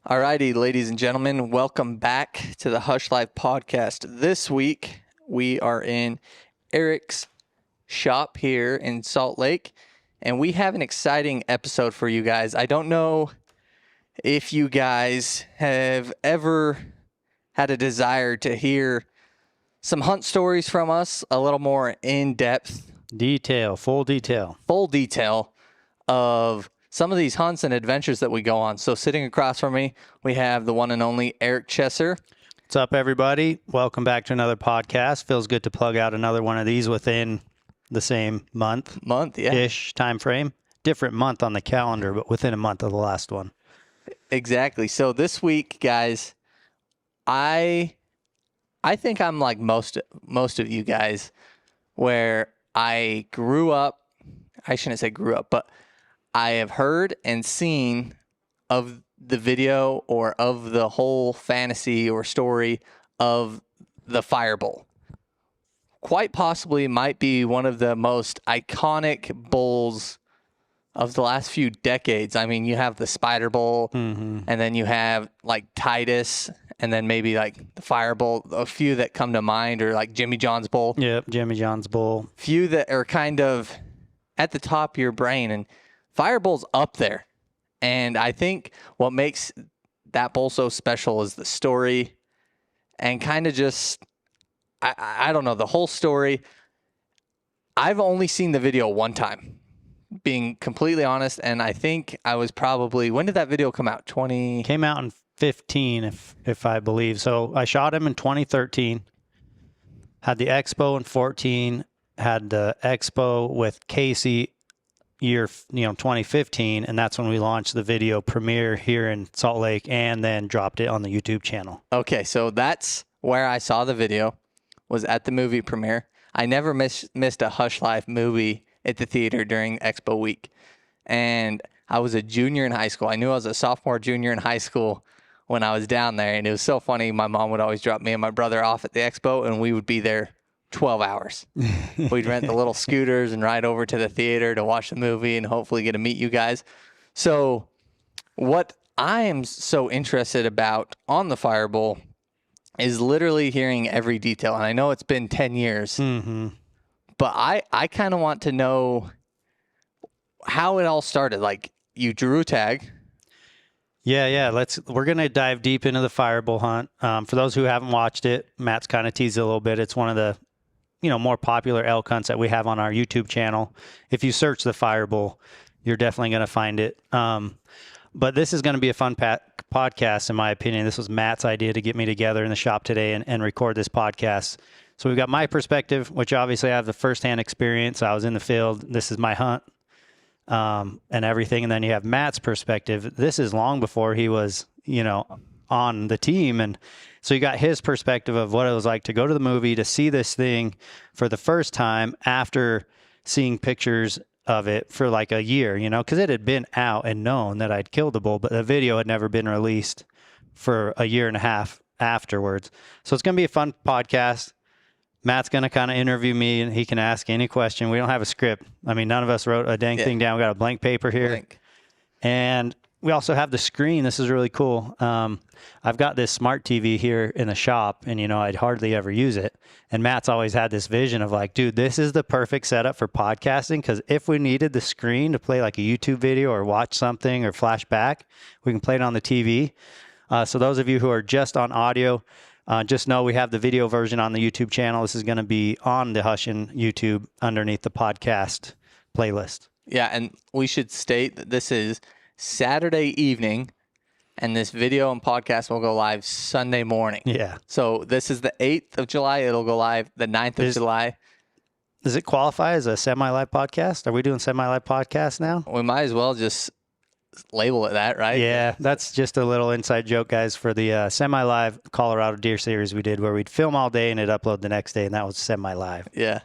Alrighty, ladies and gentlemen, welcome back to the HUSHLIFE Podcast. This week, we are in Eric's shop here in Salt Lake, and we have an exciting episode for you guys. I don't know if you guys have ever had a desire to hear some hunt stories from us, a little more in-depth. Full detail of some of these hunts and adventures that we go on. So sitting across from me, we have the one and only Eric Chesser. What's up, everybody? Welcome back to another podcast. Feels good to plug out another one of these within the same ish time frame. Different month on the calendar, but within a month of the last one. Exactly. So this week, guys, I think I'm like most of you guys, where I grew up. I shouldn't say grew up, but I have heard and seen of the video or of the whole fantasy or story of the FireBull. Quite possibly might be one of the most iconic bulls of the last few decades. I mean, you have the Spider Bull, and then you have like Titus, and then maybe like the FireBull. A few that come to mind are like Jimmy John's Bull. Yep, Jimmy John's Bull. Few that are kind of at the top of your brain, and FireBull's up there. And I think what makes that bull so special is the story and kind of just, I don't know, the whole story. I've only seen the video one time, being completely honest. And I think I was probably, when did that video come out? Came out in 15, if I believe. So I shot him in 2013, had the expo in 14, had the expo with Casey year 2015, and that's when we launched the video premiere here in Salt Lake and then dropped it on the YouTube channel. Okay, so that's where I saw the video, was at the movie premiere. I never missed a HUSHLIFE movie at the theater during Expo week. And I was a junior in high school. I knew I was a sophomore, junior in high school when I was down there, and it was so funny. My mom would always drop me and my brother off at the expo, and we would be there 12 hours. We'd rent the little scooters and ride over to the theater to watch the movie and hopefully get to meet you guys. So what I am so interested about on the FireBull is literally hearing every detail. And I know it's been 10 years, but I kind of want to know how it all started. Like, you drew a tag. Yeah. We're going to dive deep into the FireBull hunt. For those who haven't watched it, Matt's kind of teased it a little bit. It's one of the more popular elk hunts that we have on our YouTube channel. If you search the FireBull, you're definitely going to find it. But this is going to be a fun podcast, in my opinion. This was Matt's idea to get me together in the shop today and record this podcast. So we've got my perspective, which obviously I have the firsthand experience. I was in the field. This is my hunt and everything. And then you have Matt's perspective. This is long before he was, on the team. And so you got his perspective of what it was like to go to the movie, to see this thing for the first time after seeing pictures of it for like a year, because it had been out and known that I'd killed the bull, but the video had never been released for a year and a half afterwards. So it's going to be a fun podcast. Matt's going to kind of interview me, and he can ask any question. We don't have a script. I mean, none of us wrote a dang thing down. We got a blank paper here. And we also have the screen. This is really cool. I've got this smart TV here in the shop, and, I'd hardly ever use it. And Matt's always had this vision of like, dude, this is the perfect setup for podcasting, because if we needed the screen to play like a YouTube video or watch something or flash back, we can play it on the TV. So those of you who are just on audio, just know we have the video version on the YouTube channel. This is going to be on the Hushin YouTube underneath the podcast playlist. Yeah, and we should state that this is Saturday evening, and this video and podcast will go live Sunday morning. Yeah. So this is the 8th of July. It'll go live the 9th of July. Does it qualify as a semi-live podcast? Are we doing semi-live podcast now? We might as well just label it that, right? Yeah, that's just a little inside joke, guys, for the semi-live Colorado Deer Series we did, where we'd film all day and it'd upload the next day, and that was semi-live. Yeah.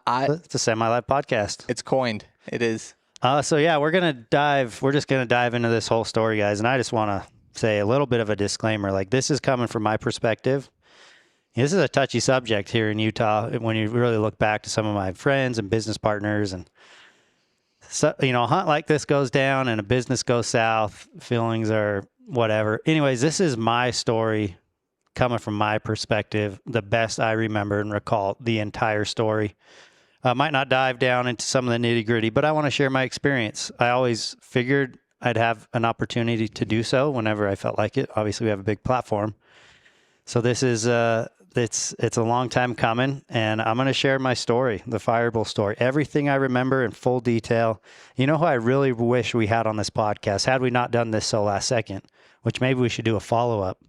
It's a semi-live podcast. It's coined. It is. So yeah, we're just going to dive into this whole story, guys. And I just want to say a little bit of a disclaimer. Like, this is coming from my perspective. This is a touchy subject here in Utah when you really look back to some of my friends and business partners, and so, a hunt like this goes down and a business goes south, feelings are, whatever. Anyways, this is my story coming from my perspective, the best I remember and recall the entire story. Might not dive down into some of the nitty gritty, but I want to share my experience. I always figured I'd have an opportunity to do so whenever I felt like it. Obviously, we have a big platform. So this is, it's a long time coming, and I'm going to share my story, the FireBull story, everything I remember in full detail. You know who I really wish we had on this podcast, had we not done this so last second, which maybe we should do a follow-up,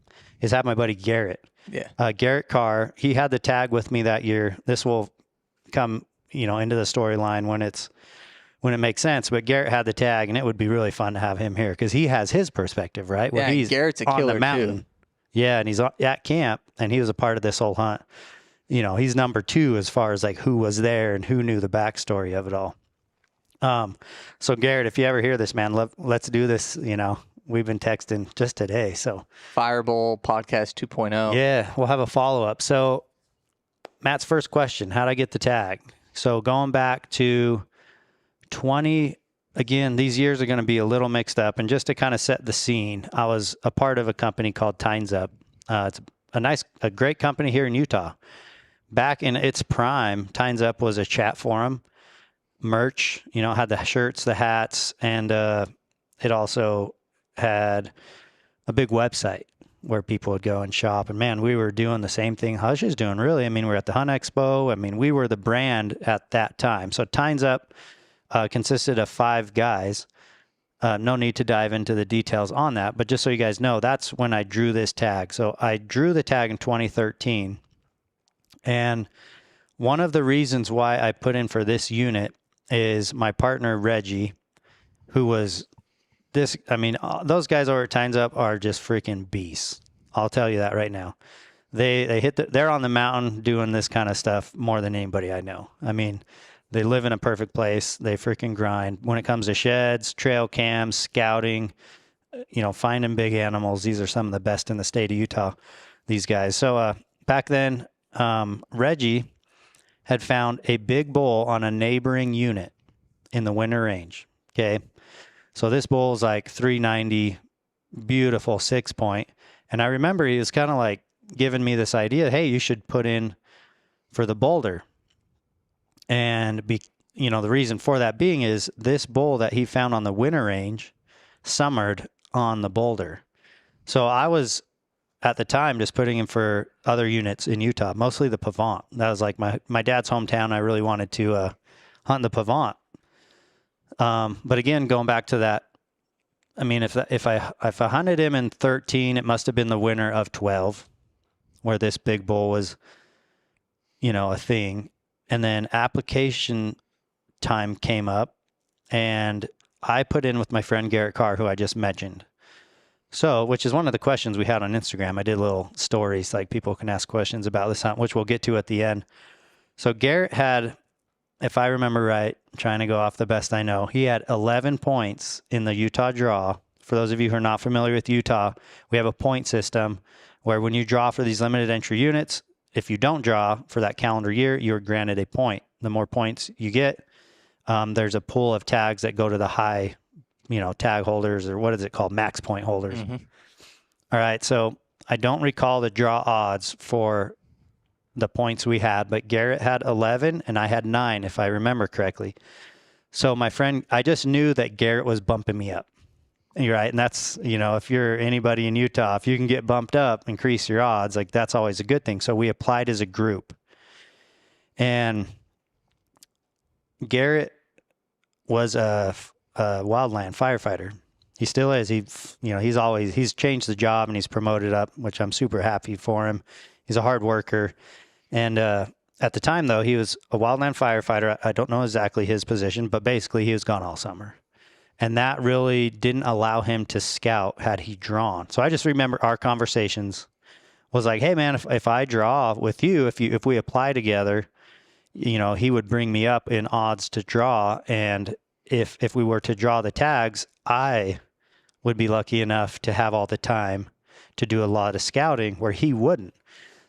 is have my buddy Garrett. Yeah. Garrett Carr, he had the tag with me that year. This will come, into the storyline when it makes sense, but Garrett had the tag, and it would be really fun to have him here because he has his perspective, right? Yeah, he's Garrett's a on killer the mountain. too. Yeah, and he's at camp, and he was a part of this whole hunt. He's number 2 as far as like who was there and who knew the backstory of it all. So Garrett, if you ever hear this, man, let's do this. We've been texting just today, so FireBull Podcast 2.0. Yeah, we'll have a follow-up. So Matt's first question, how'd I get the tag? So going back to 20, again, these years are going to be a little mixed up. And just to kind of set the scene, I was a part of a company called Time's Up. It's a great company here in Utah. Back in its prime, Time's Up was a chat forum, merch, had the shirts, the hats, and it also had a big website where people would go and shop. And man, we were doing the same thing Hush is doing, really. I mean, we're at the Hunt Expo. I mean, we were the brand at that time. So Time's Up consisted of 5 guys. No need to dive into the details on that, but just so you guys know, that's when I drew this tag. So I drew the tag in 2013. And one of the reasons why I put in for this unit is my partner, Reggie, who was those guys over at Time's Up are just freaking beasts. I'll tell you that right now. They're on the mountain doing this kind of stuff more than anybody I know. I mean, they live in a perfect place. They freaking grind. When it comes to sheds, trail cams, scouting, finding big animals, these are some of the best in the state of Utah, these guys. So back then, Reggie had found a big bull on a neighboring unit in the winter range. Okay. So this bull is like 390, beautiful 6-point. And I remember he was kind of like giving me this idea, hey, you should put in for the boulder. And the reason for that being is this bull that he found on the winter range summered on the boulder. So I was at the time just putting him for other units in Utah, mostly the Pavant. That was like my dad's hometown. I really wanted to hunt the Pavant. But again, going back to that, I mean, if I hunted him in 13, it must have been the winter of 12, where this big bull was, a thing. And then application time came up, and I put in with my friend Garrett Carr, who I just mentioned. So, which is one of the questions we had on Instagram. I did little stories, like people can ask questions about this hunt, which we'll get to at the end. So Garrett had, if I remember right, trying to go off the best I know, he had 11 points in the Utah draw. For those of you who are not familiar with Utah, we have a point system where when you draw for these limited entry units, if you don't draw for that calendar year, you're granted a point. The more points you get, there's a pool of tags that go to the high, tag holders, or what is it called? Max point holders. Mm-hmm. All right. So I don't recall the draw odds for the points we had, but Garrett had 11 and I had 9, if I remember correctly. So my friend, I just knew that Garrett was bumping me up. You're right. And that's, if you're anybody in Utah, if you can get bumped up, increase your odds, like that's always a good thing. So we applied as a group. And Garrett was a wildland firefighter. He still is. He's changed the job and he's promoted up, which I'm super happy for him. He's a hard worker. And at the time, though, he was a wildland firefighter. I don't know exactly his position, but basically he was gone all summer. And that really didn't allow him to scout had he drawn. So I just remember our conversations was like, hey, man, if I draw with you, if we apply together, he would bring me up in odds to draw. And if we were to draw the tags, I would be lucky enough to have all the time to do a lot of scouting where he wouldn't.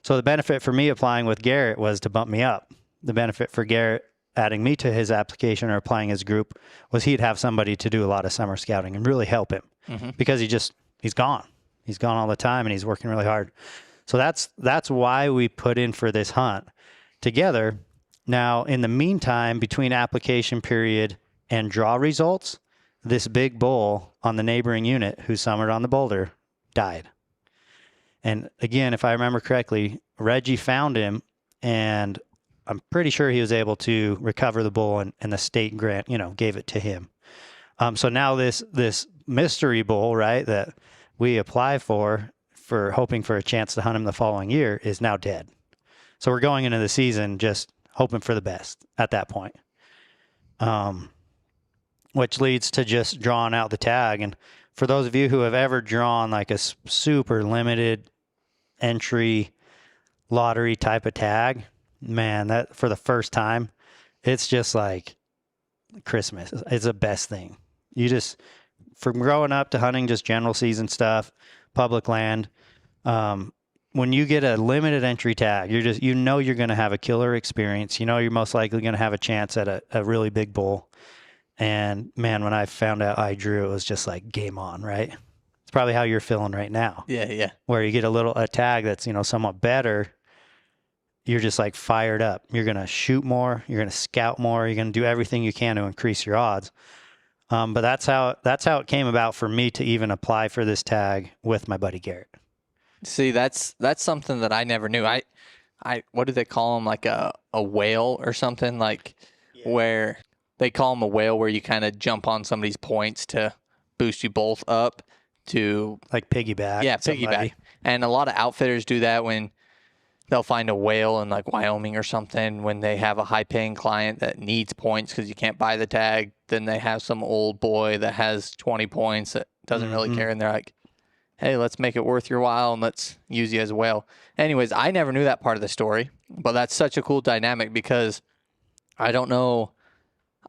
So the benefit for me applying with Garrett was to bump me up. The benefit for Garrett adding me to his application or applying his group was he'd have somebody to do a lot of summer scouting and really help him because he just he's gone. He's gone all the time, and he's working really hard. So that's why we put in for this hunt together. Now, in the meantime, between application period and draw results, this big bull on the neighboring unit who summered on the boulder died. And again, if I remember correctly, Reggie found him, and I'm pretty sure he was able to recover the bull, and the state grant, gave it to him. So now this mystery bull, right, that we apply for hoping for a chance to hunt him the following year is now dead. So we're going into the season just hoping for the best at that point. Which leads to just drawing out the tag. And for those of you who have ever drawn like a super limited entry lottery type of tag, man, that for the first time, it's just like Christmas. It's the best thing. You just, from growing up to hunting just general season stuff, public land, when you get a limited entry tag, you're going to have a killer experience. You're most likely going to have a chance at a really big bull. And man, when I found out I drew, it was just like game on, right? It's probably how you're feeling right now. Yeah. Where you get a tag that's, somewhat better. You're just like fired up. You're going to shoot more. You're going to scout more. You're going to do everything you can to increase your odds. But that's how it came about for me to even apply for this tag with my buddy Garrett. See, that's something that I never knew. I what do they call them? Like a whale or something, like where they call them a whale, where you kind of jump on somebody's points to boost you both up to like piggyback. Yeah, piggyback. Somebody. And a lot of outfitters do that when they'll find a whale in like Wyoming or something when they have a high paying client that needs points because you can't buy the tag. Then they have some old boy that has 20 points that doesn't really care. And they're like, hey, let's make it worth your while and let's use you as a whale. Anyways, I never knew that part of the story, but that's such a cool dynamic because I don't know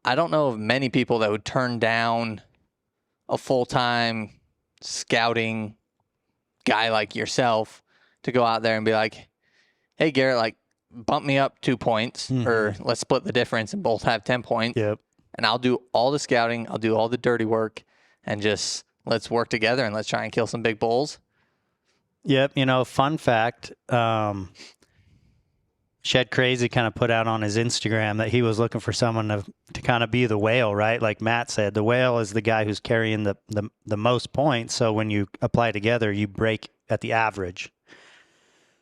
of many people that would turn down a full-time scouting guy like yourself to go out there and be like, hey, Garrett, like bump me up 2 points or let's split the difference and both have 10 points. Yep. And I'll do all the scouting. I'll do all the dirty work and just let's work together and let's try and kill some big bulls. Yep. Fun fact, Shed Crazy kind of put out on his Instagram that he was looking for someone to kind of be the whale, right? Like Matt said, the whale is the guy who's carrying the most points. So when you apply together, you break at the average.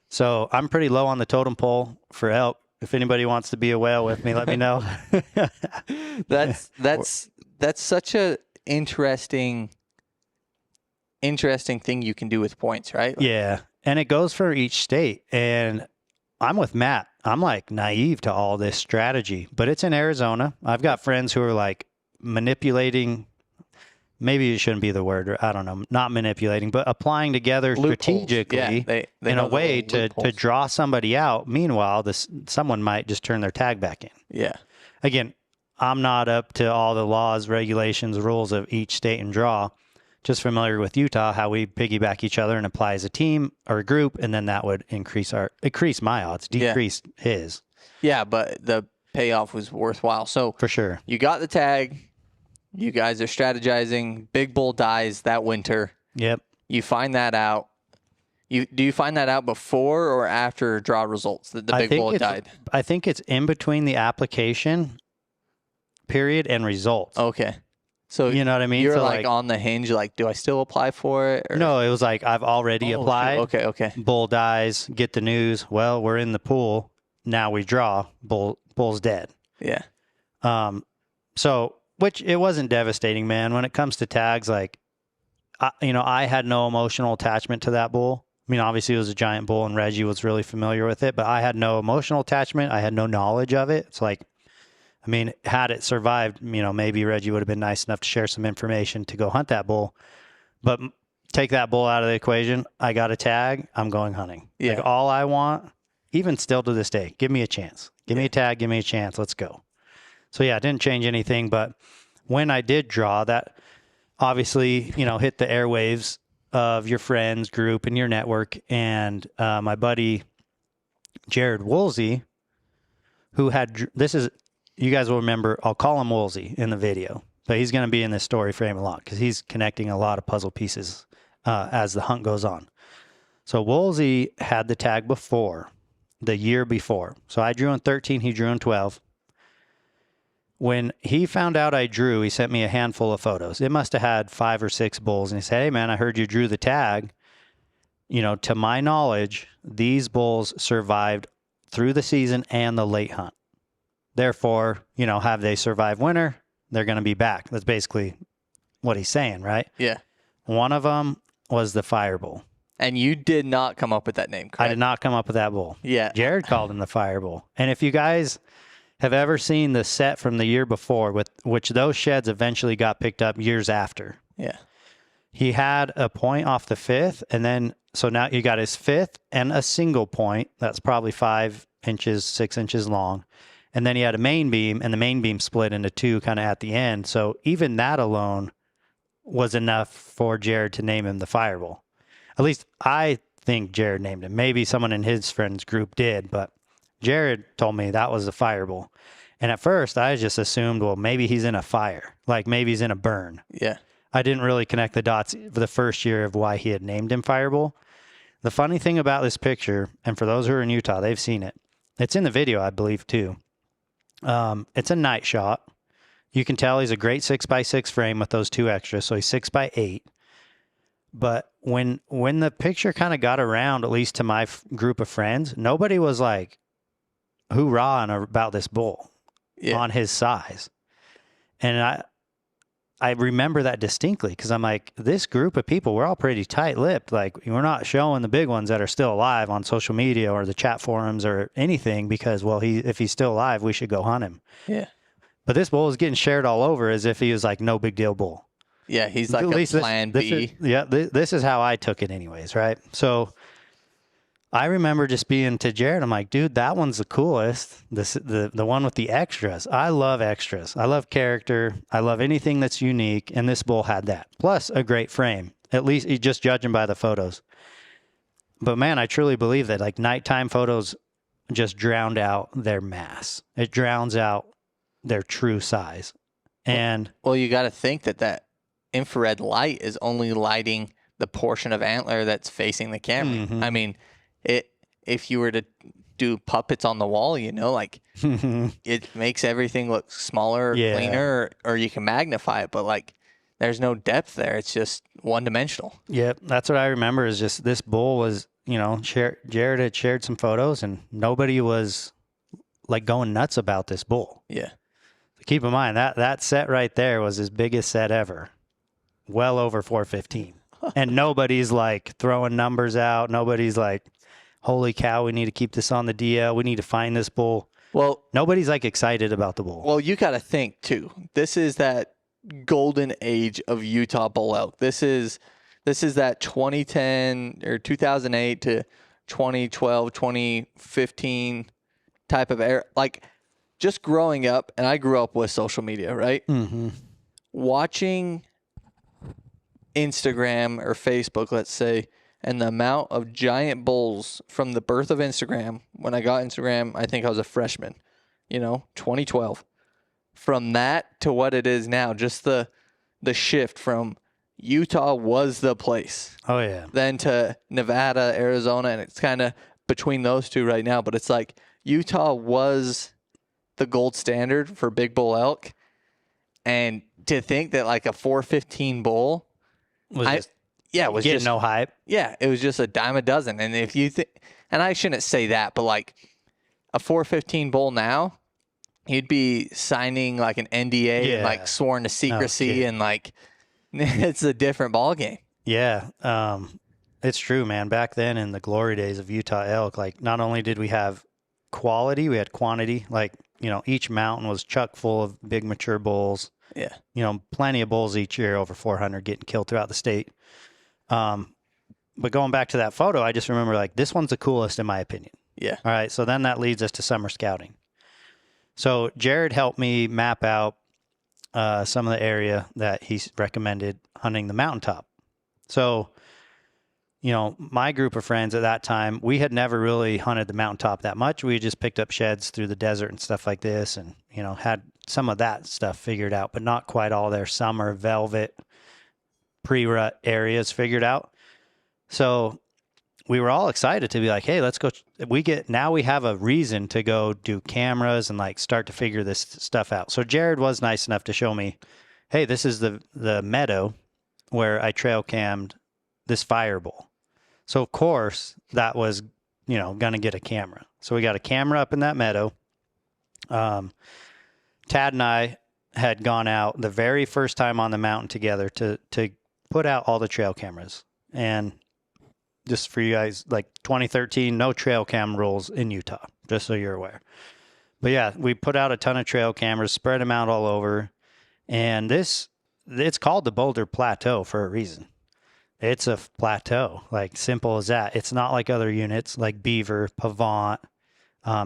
So I'm pretty low on the totem pole for elk. If anybody wants to be a whale with me, let me know. That's such a interesting thing you can do with points, right? Yeah. And it goes for each state. And I'm with Matt. I'm like naive to all this strategy, but it's in Arizona. I've got friends who are like manipulating. Maybe it shouldn't be the word, or I don't know, not manipulating, but applying together strategically they in a way to draw somebody out. Meanwhile, someone might just turn their tag back in. Yeah. Again, I'm not up to all the laws, regulations, rules of each state and draw. Just familiar with Utah, how we piggyback each other and apply as a team or a group, and then that would increase my odds, decrease his. Yeah, but the payoff was worthwhile. So for sure, you got the tag. You guys are strategizing. Big bull dies that winter. Yep. You find that out. Do you find that out before or after draw results that the big bull died? I think it's in between the application period and results. Okay. So you know what I mean? You're like on the hinge, like, do I still apply for it? Or? No, it was like I've already applied. Shoot. Okay. Bull dies. Get the news. Well, we're in the pool. Now we draw. Bull's dead. Yeah. So, which it wasn't devastating, man. When it comes to tags, like, I had no emotional attachment to that bull. I mean, obviously it was a giant bull and Reggie was really familiar with it, but I had no emotional attachment. I had no knowledge of it. It's like, I mean, had it survived, maybe Reggie would have been nice enough to share some information to go hunt that bull. But take that bull out of the equation. I got a tag. I'm going hunting. Yeah. Like, all I want, even still to this day, give me a chance. Give me a tag. Give me a chance. Let's go. So, yeah, it didn't change anything. But when I did draw, that obviously, hit the airwaves of your friends group and your network. And my buddy, Jared Woolsey, who you guys will remember, I'll call him Woolsey in the video, but he's going to be in this story frame a lot because he's connecting a lot of puzzle pieces as the hunt goes on. So Woolsey had the tag the year before. So I drew in 13, he drew in 12. When he found out I drew, he sent me a handful of photos. It must have had 5 or 6 bulls. And he said, hey, man, I heard you drew the tag. You know, to my knowledge, these bulls survived through the season and the late hunt. Therefore, you know, have they survived winter? They're going to be back. That's basically what he's saying, right? Yeah. One of them was the FireBull. And you did not come up with that name, correct? I did not come up with that bull. Yeah. Jared called him the FireBull. And if you guys have ever seen the set from the year before, with which those sheds eventually got picked up years after. Yeah. He had a point off the 5th, and then, so now you got his 5th and a single point. That's probably 5 inches, 6 inches long. And then he had a main beam, and the main beam split into 2 kind of at the end. So even that alone was enough for Jared to name him the FireBull. At least I think Jared named him. Maybe someone in his friends group did, but Jared told me that was the FireBull. And at first I just assumed, well, maybe he's in a fire, like maybe he's in a burn. Yeah. I didn't really connect the dots for the first year of why he had named him FireBull. The funny thing about this picture, and for those who are in Utah, they've seen it. It's in the video, I believe, too. It's a night shot. You can tell he's a great 6x6 frame with those 2 extras, so he's 6x8. But when the picture kind of got around, at least to my group of friends, nobody was like hoorahing about this bull on his size. And I remember that distinctly because I'm like, this group of people, we're all pretty tight-lipped. Like, we're not showing the big ones that are still alive on social media or the chat forums or anything because, well, if he's still alive, we should go hunt him. Yeah. But this bull is getting shared all over as if he was like no big deal bull. Yeah, he's like a plan B. This is how I took it anyways, right? So I remember just being to Jared, I'm like, dude, that one's the coolest. The one with the extras. I love extras. I love character. I love anything that's unique, and this bull had that. Plus a great frame, at least just judging by the photos. But man, I truly believe that like nighttime photos just drowned out their mass. It drowns out their true size. And well, you got to think that infrared light is only lighting the portion of antler that's facing the camera. Mm-hmm. I mean, if you were to do puppets on the wall, you know, like it makes everything look smaller, cleaner, or you can magnify it, but like there's no depth there. It's just one dimensional. Yep. That's what I remember is just this bull was, you know, Jared had shared some photos and nobody was like going nuts about this bull. Yeah. Keep in mind that set right there was his biggest set ever. Well over 415. And nobody's like throwing numbers out. Nobody's like, holy cow, we need to keep this on the DL. We need to find this bull. Well, nobody's like excited about the bull. Well, you got to think too. This is that golden age of Utah bull elk. This is that 2010 or 2008 to 2012, 2015 type of era. Like just growing up, and I grew up with social media, right? Mm-hmm. Watching Instagram or Facebook, let's say, and the amount of giant bulls from the birth of Instagram. When I got Instagram, I think I was a freshman, 2012. From that to what it is now, just the shift from Utah was the place. Oh, yeah. Then to Nevada, Arizona, and it's kind of between those two right now. But it's like Utah was the gold standard for big bull elk. And to think that like a 415 bull was just no hype. Yeah, it was just a dime a dozen. And if you think, and I shouldn't say that, but like a 415 bull now, you'd be signing like an NDA and like sworn to secrecy and like it's a different ball game. Yeah, it's true, man. Back then in the glory days of Utah elk, like not only did we have quality, we had quantity. Like, each mountain was chock full of big mature bulls. Yeah. Plenty of bulls each year, over 400 getting killed throughout the state. But going back to that photo, I just remember like this one's the coolest in my opinion. Yeah. All right. So then that leads us to summer scouting. So Jared helped me map out some of the area that he's recommended hunting the mountaintop. So, my group of friends at that time, we had never really hunted the mountaintop that much. We just picked up sheds through the desert and stuff like this and, had some of that stuff figured out, but not quite all their summer velvet pre-rut areas figured out. So we were all excited to be like, hey, let's go. Now we have a reason to go do cameras and like start to figure this stuff out. So Jared was nice enough to show me, hey, this is the meadow where I trail cammed this FireBull. So of course that was, going to get a camera. So we got a camera up in that meadow. Tad and I had gone out the very first time on the mountain together to put out all the trail cameras. And just for you guys, like 2013, no trail cam rules in Utah, just so you're aware. But yeah, we put out a ton of trail cameras, spread them out all over. And it's called the Boulder Plateau for a reason. It's a plateau, like simple as that. It's not like other units like Beaver, Pavant,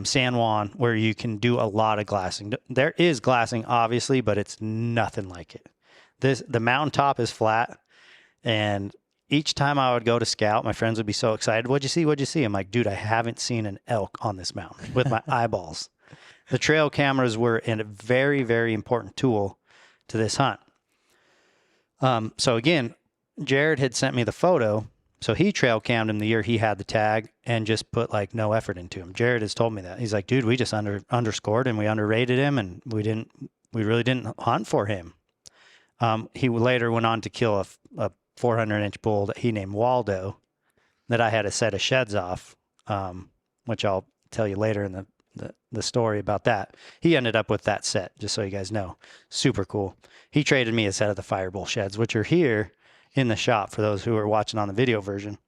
San Juan, where you can do a lot of glassing. There is glassing, obviously, but it's nothing like it. The mountaintop is flat, and each time I would go to scout, my friends would be so excited. What'd you see? What'd you see? I'm like, dude, I haven't seen an elk on this mountain with my eyeballs. The trail cameras were a very, very important tool to this hunt. So again, Jared had sent me the photo. So he trail cammed him the year he had the tag and just put like no effort into him. Jared has told me that. He's like, dude, we just underscored and we underrated him, and we really didn't hunt for him. He later went on to kill a 400-inch bull that he named Waldo, that I had a set of sheds off, which I'll tell you later in the story about that. He ended up with that set, just so you guys know. Super cool. He traded me a set of the FireBull sheds, which are here in the shop for those who are watching on the video version.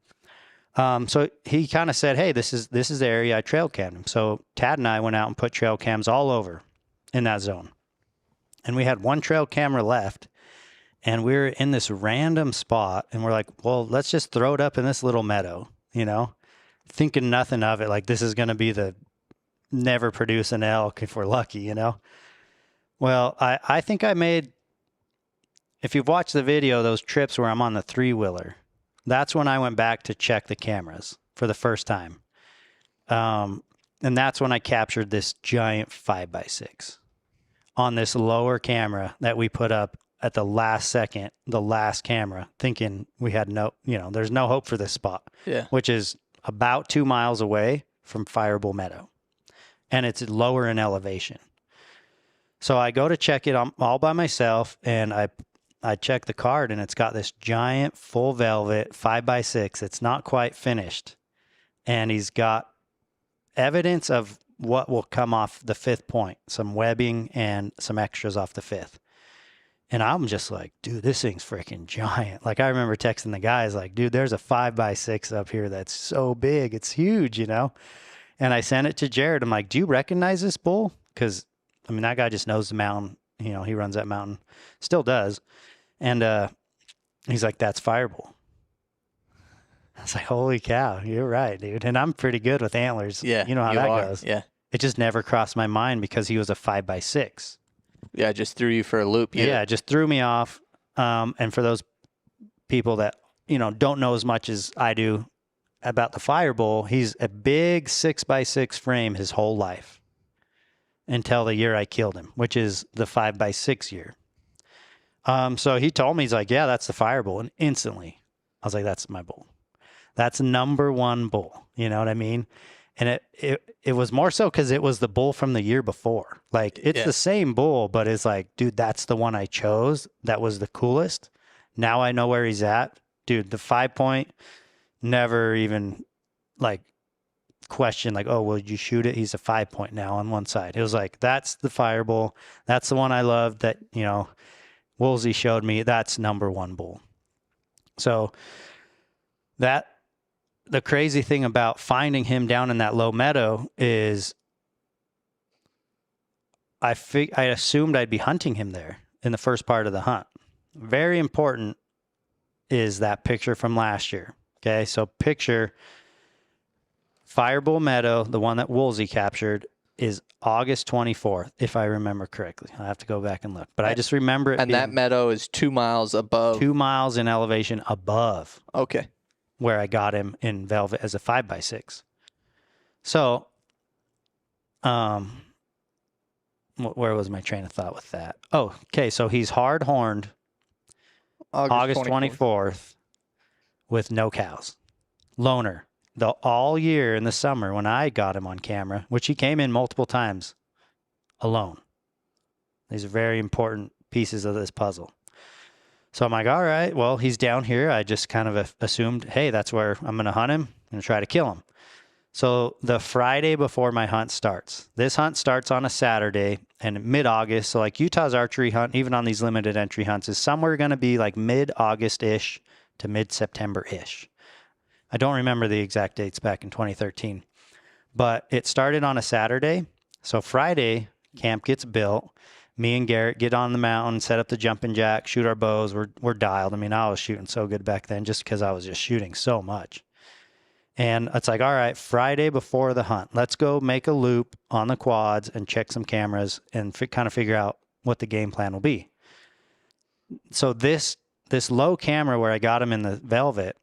So he kind of said, hey, this is the area I trail cammed him. So Tad and I went out and put trail cams all over in that zone. And we had one trail camera left, and we were in this random spot, and we're like, well, let's just throw it up in this little meadow, thinking nothing of it. Like, this is going to be the never produce an elk if we're lucky, Well, I think I made, if you've watched the video, those trips where I'm on the 3-wheeler, that's when I went back to check the cameras for the first time. And that's when I captured this giant 5x6 on this lower camera that we put up at the last second, the last camera, thinking we had there's no hope for this spot, which is about 2 miles away from FireBull Meadow. And it's lower in elevation. So I go to check it all by myself, and I check the card, and it's got this giant full velvet 5x6. It's not quite finished. And he's got evidence of what will come off the 5th point, some webbing and some extras off the 5th. And I'm just like, dude, this thing's freaking giant. Like, I remember texting the guys like, dude, there's a 5x6 up here that's so big. It's huge, And I sent it to Jared. I'm like, do you recognize this bull? Because, that guy just knows the mountain. He runs that mountain. Still does. And he's like, that's FireBull. I was like, holy cow, you're right, dude. And I'm pretty good with antlers. Yeah, you know how that goes. Yeah. It just never crossed my mind because he was a 5x6. Yeah, it just threw you for a loop. Yeah, it just threw me off. And for those people that, don't know as much as I do about the FireBull, he's a big 6x6 frame his whole life until the year I killed him, which is the 5x6 year. So he told me, he's like, yeah, that's the FireBull. And instantly I was like, that's my bull. That's number one bull. You know what I mean? And it was more so because it was the bull from the year before. Like, it's the same bull, but it's like, dude, that's the one I chose. That was the coolest. Now I know where he's at. Dude, the 5-point, never even like question like, oh, will you shoot it? He's a 5-point now on one side. It was like, that's the FireBull. That's the one I loved that, Woolsey showed me. That's number one bull. So the crazy thing about finding him down in that low meadow is I assumed I'd be hunting him there in the first part of the hunt. Very important is that picture from last year. Okay, so picture FireBull Meadow, the one that Woolsey captured, is August 24th, if I remember correctly. I have to go back and look. But I just remember it. And that meadow is 2 miles above. 2 miles in elevation above. Okay. Where I got him in velvet as a 5x6. So, where was my train of thought with that? Oh, okay. So he's hard-horned August 24th with no cows. loner. All year in the summer when I got him on camera, which he came in multiple times alone. These are very important pieces of this puzzle. So I'm like, all right, well, he's down here. I just kind of assumed, hey, that's where I'm going to hunt him. I'm going to try to kill him. So the Friday before my hunt starts, this hunt starts on a Saturday and mid-August. So like Utah's archery hunt, even on these limited entry hunts, is somewhere going to be like mid-August-ish to mid-September-ish. I don't remember the exact dates back in 2013, but it started on a Saturday. So Friday, camp gets built. Me and Garrett get on the mountain, set up the jumping jack, shoot our bows. We're dialed. I mean, I was shooting so good back then just because I was just shooting so much. And it's like, all right, Friday before the hunt, let's go make a loop on the quads and check some cameras and kind of figure out what the game plan will be. So this low camera where I got him in the Velvet,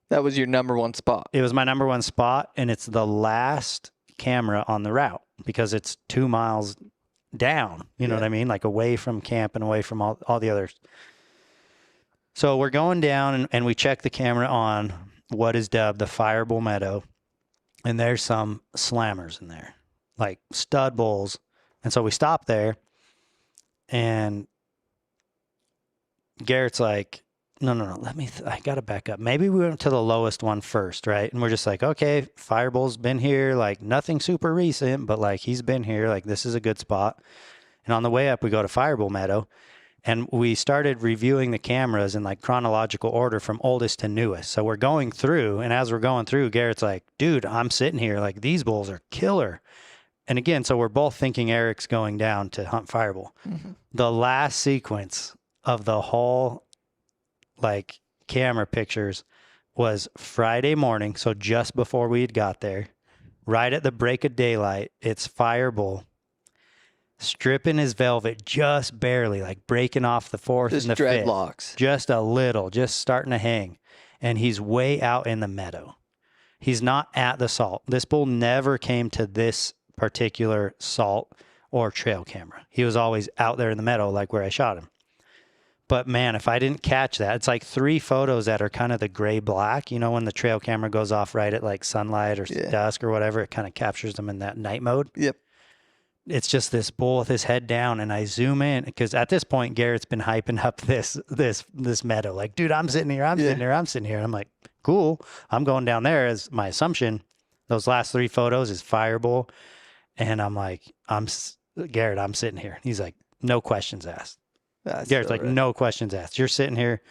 That was your number one spot. it was my number one spot, and it's the last camera on the route because it's 2 miles down, you know what I mean? Like away from camp and away from all the others. So we're going down and we check the camera on what is dubbed the FireBull Meadow. And there's some slammers in there, like stud bulls. And so we stop there and Garrett's like, no, I got to back up. Maybe we went to the lowest one first, right? And we're just like, okay, FireBull's been here, like nothing super recent, but like he's been here, like this is a good spot. And on the way up, we go to FireBull Meadow and we started reviewing the cameras in like chronological order from oldest to newest. So we're going through, and as we're going through, Garrett's like, dude, I'm sitting here, like these bulls are killer. And again, so we're both thinking Eric's going down to hunt FireBull. Mm-hmm. The last sequence of the whole like camera pictures was Friday morning. So just before we had got there, right at the break of daylight, it's FireBull stripping his Velvet just barely, like breaking off the fourth and the dreadlocks. Fifth. Just a little, just starting to hang. And he's way out in the meadow. He's not at the salt. This bull never came to this particular salt or trail camera. He was always out there in the meadow, like where I shot him. But man, if I didn't catch that, it's like 3 photos that are kind of the gray black, you know, when the trail camera goes off right at like sunlight or dusk or whatever, it kind of captures them in that night mode. Yep. It's just this bull with his head down, and I zoom in because at this point Garrett's been hyping up this meadow. Like, dude, I'm sitting here. And I'm like, cool. I'm going down there as my assumption. Those last 3 photos is FireBull. And I'm like, Garrett, I'm sitting here. He's like, no questions asked. Garrett's like, no questions asked. You're sitting here.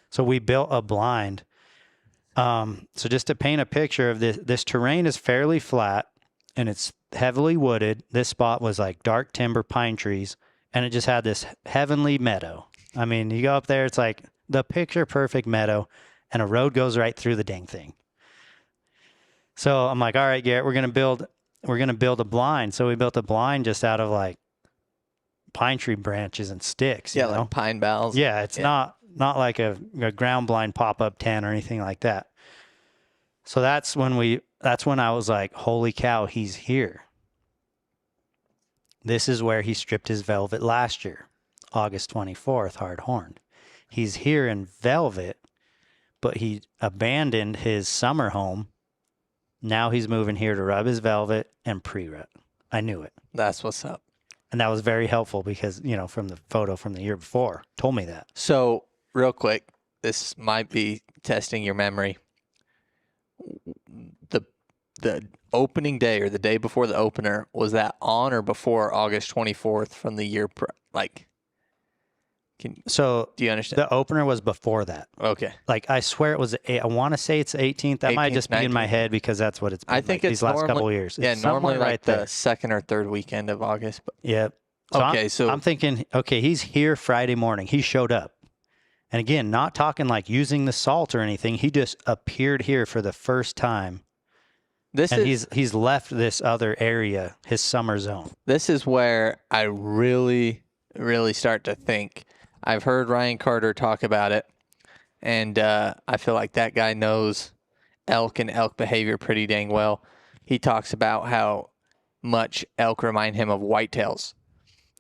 So we built a blind. So just to paint a picture of this terrain is fairly flat and it's heavily wooded. This spot was like dark timber pine trees and it just had this heavenly meadow. I mean, you go up there, it's like the picture perfect meadow and a road goes right through the dang thing. So I'm like, all right, Garrett, we're going to build a blind. So we built a blind just out of like pine tree branches and sticks. Yeah, you know? like pine boughs. Yeah, it's not like a ground blind pop-up tent or anything like that. So that's when I was like, holy cow, he's here. This is where he stripped his Velvet last year, August 24th, hard horned. He's here in Velvet, but he abandoned his summer home. Now he's moving here to rub his Velvet and pre-rut. I knew it. That's what's up. And that was very helpful because, you know, from the photo from the year before, told me that. So real quick, this might be testing your memory. The opening day or the day before the opener, was that on or before August 24th from the year? Do you understand? The opener was before that. Okay. Like, I swear it was, I want to say it's the 18th. That 18th, might just be 19th. In my head because that's what it's been. I think like it's these last couple of years. Yeah, it's normally like right the there. second or third weekend of August. But. Yep. So I'm thinking, okay, he's here Friday morning. He showed up. And again, not talking like using the salt or anything. He just appeared here for the first time. He's left this other area, his summer zone. This is where I really, really start to think. I've heard Ryan Carter talk about it, and I feel like that guy knows elk and elk behavior pretty dang well. He talks about how much elk remind him of whitetails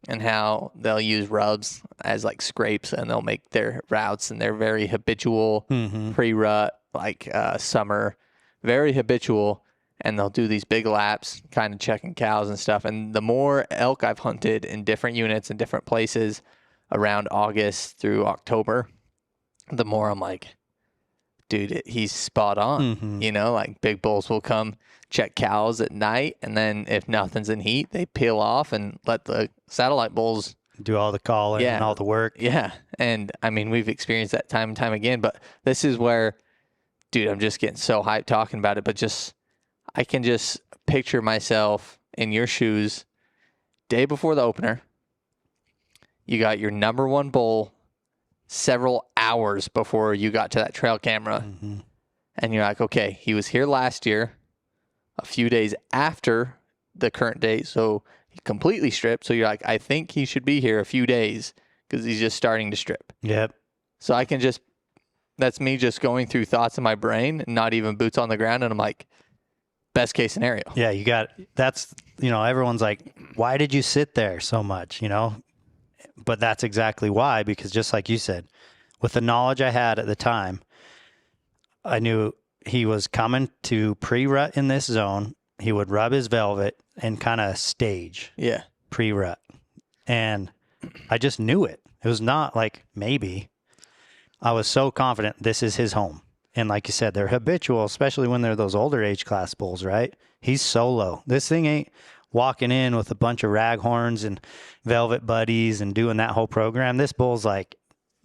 and how they'll use rubs as like scrapes and they'll make their routes, and they're very habitual pre-rut, like summer very habitual, and they'll do these big laps, kind of checking cows and stuff. And the more elk I've hunted in different units in different places around August through October, the more I'm like, dude, he's spot on. You know, like big bulls will come check cows at night, and then if nothing's in heat, they peel off and let the satellite bulls do all the calling and all the work. Yeah. And I mean, we've experienced that time and time again, but this is where, dude, I'm just getting so hyped talking about it, but I can just picture myself in your shoes day before the opener. You got your number one bull several hours before you got to that trail camera. And you're like, okay, he was here last year, a few days after the current date. So he completely stripped. So you're like, I think he should be here a few days because he's just starting to strip. Yep. So I can that's me just going through thoughts in my brain and not even boots on the ground. And I'm like, best case scenario. Yeah, that's, everyone's like, why did you sit there so much, But that's exactly why, because just like you said, with the knowledge I had at the time, I knew he was coming to pre-rut in this zone. He would rub his velvet and kind of stage pre-rut. And I just knew it. It was not like maybe. I was so confident this is his home. And like you said, they're habitual, especially when they're those older age class bulls, right? He's solo. This thing ain't walking in with a bunch of raghorns and velvet buddies and doing that whole program. This bull's like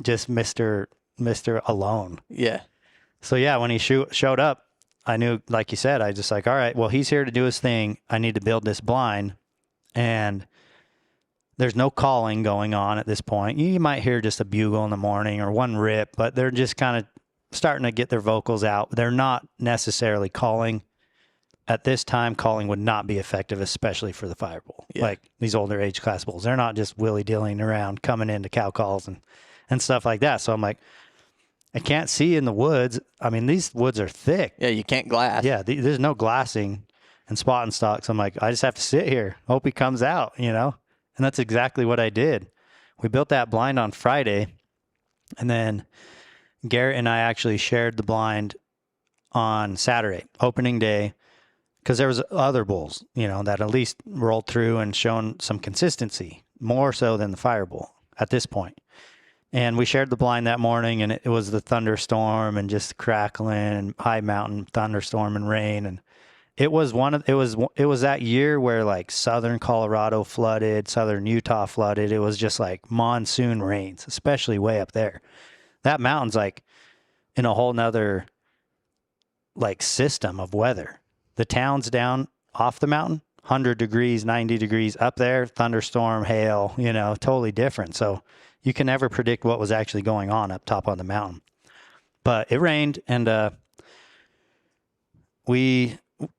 just Mr. Alone. Yeah. So yeah, when he showed up, I knew, like you said, I just like, all right, well, he's here to do his thing. I need to build this blind. And there's no calling going on at this point. You might hear just a bugle in the morning or one rip, but they're just kind of starting to get their vocals out. They're not necessarily calling. At this time, calling would not be effective, especially for the FireBull. Yeah. Like these older age class bulls. They're not just willy-dillying around coming into cow calls and stuff like that. So I'm like, I can't see in the woods. I mean, these woods are thick. Yeah, you can't glass. Yeah, there's no glassing and spot and stock. So I'm like, I just have to sit here, hope he comes out, And that's exactly what I did. We built that blind on Friday, and then Garrett and I actually shared the blind on Saturday, opening day, because there was other bulls, that at least rolled through and shown some consistency, more so than the FireBull at this point. And we shared the blind that morning, and it was the thunderstorm and just crackling and high mountain thunderstorm and rain. And it was it was that year where like southern Colorado flooded, southern Utah flooded. It was just like monsoon rains, especially way up there. That mountain's like in a whole nother like system of weather. The town's down off the mountain, 100 degrees, 90 degrees up there, thunderstorm, hail, totally different. So you can never predict what was actually going on up top on the mountain. But it rained, and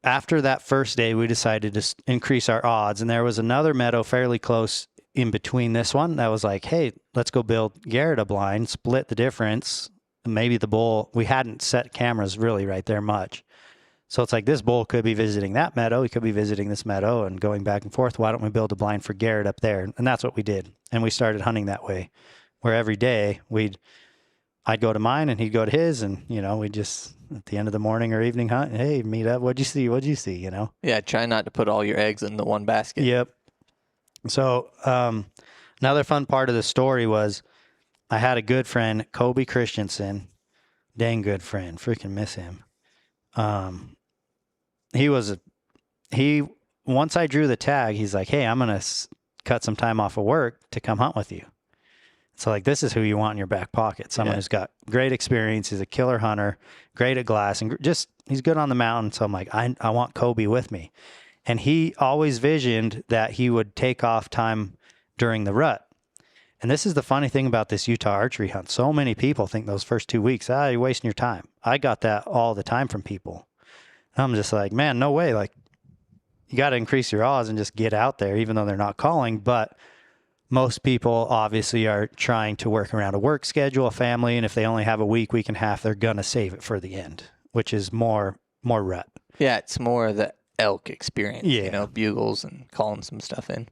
after that first day, we decided to increase our odds. And there was another meadow fairly close in between this one that was like, hey, let's go build Garrett a blind, split the difference. Maybe the bull, we hadn't set cameras really right there much. So it's like this bull could be visiting that meadow. He could be visiting this meadow and going back and forth. Why don't we build a blind for Garrett up there? And that's what we did. And we started hunting that way, where every day I'd go to mine and he'd go to his. And, we just, at the end of the morning or evening hunt, hey, meet up. What'd you see? Yeah, try not to put all your eggs in the one basket. Yep. So another fun part of the story was I had a good friend, Kobe Christensen, dang good friend, freaking miss him. Once I drew the tag, he's like, hey, I'm going to cut some time off of work to come hunt with you. So like, this is who you want in your back pocket. Someone who's got great experience. He's a killer hunter, great at glass, and he's good on the mountain. So I'm like, I want Kobe with me. And he always visioned that he would take off time during the rut. And this is the funny thing about this Utah archery hunt. So many people think those first 2 weeks, you're wasting your time. I got that all the time from people. And I'm just like, man, no way. Like, you got to increase your odds and just get out there, even though they're not calling. But most people obviously are trying to work around a work schedule, a family. And if they only have a week and a half, they're going to save it for the end, which is more rut. Yeah, it's more the elk experience, yeah. Bugles and calling some stuff in.